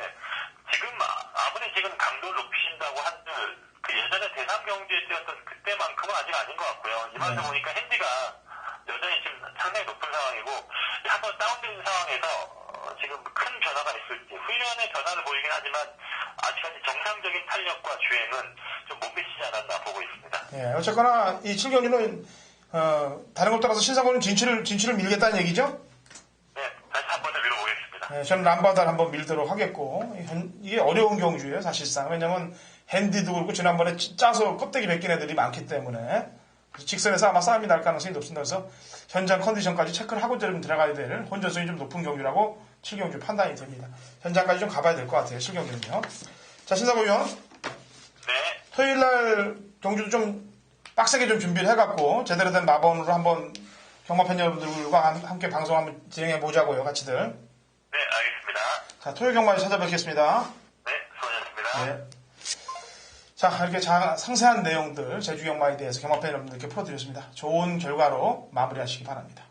지금 아무리 지금 강도를 높이신다고 한들 그 예전에 대삼 경기에 뛰었던 그때만큼은 아직 아닌 것 같고요. 이번에 보니까 핸디가 여전히 지금 상당히 높은 상황이고 한번 다운된 상황에서 지금 큰 변화가 있을지 훈련의 변화를 보이긴 하지만 아직까지 정상적인 탄력과 주행은 좀 못 미치지 않았나 보고 있습니다. 예, 어쨌거나 이 7경기는 다른 것 떠나서 신상호는 진출을 밀겠다는 얘기죠? 네, 다시 한 번 더 밀어보겠습니다. 네, 저는 람바다를 한번 밀도록 하겠고 이게 어려운 경주예요 사실상. 왜냐면 핸디도 그렇고 지난번에 짜서 껍데기 벗긴 애들이 많기 때문에 직선에서 아마 싸움이 날 가능성이 높습니다. 그래서 현장 컨디션까지 체크를 하고 좀 들어가야 될 혼전성이 좀 높은 경주라고 7경주 판단이 됩니다. 현장까지 좀 가봐야 될 것 같아요. 7경주는요. 자, 신상호 위원. 네. 토요일날 경주도 좀 빡세게 좀 준비를 해갖고 제대로 된 마번으로 한번 경마팬 여러분들과 함께 방송 한번 진행해 보자고요. 같이들. 네, 알겠습니다. 자, 토요일 경마에서 찾아뵙겠습니다. 네, 수고하셨습니다. 네. 자, 이렇게 상세한 내용들 제주 경마에 대해서 경마팬 여러분들께 풀어드렸습니다. 좋은 결과로 마무리하시기 바랍니다.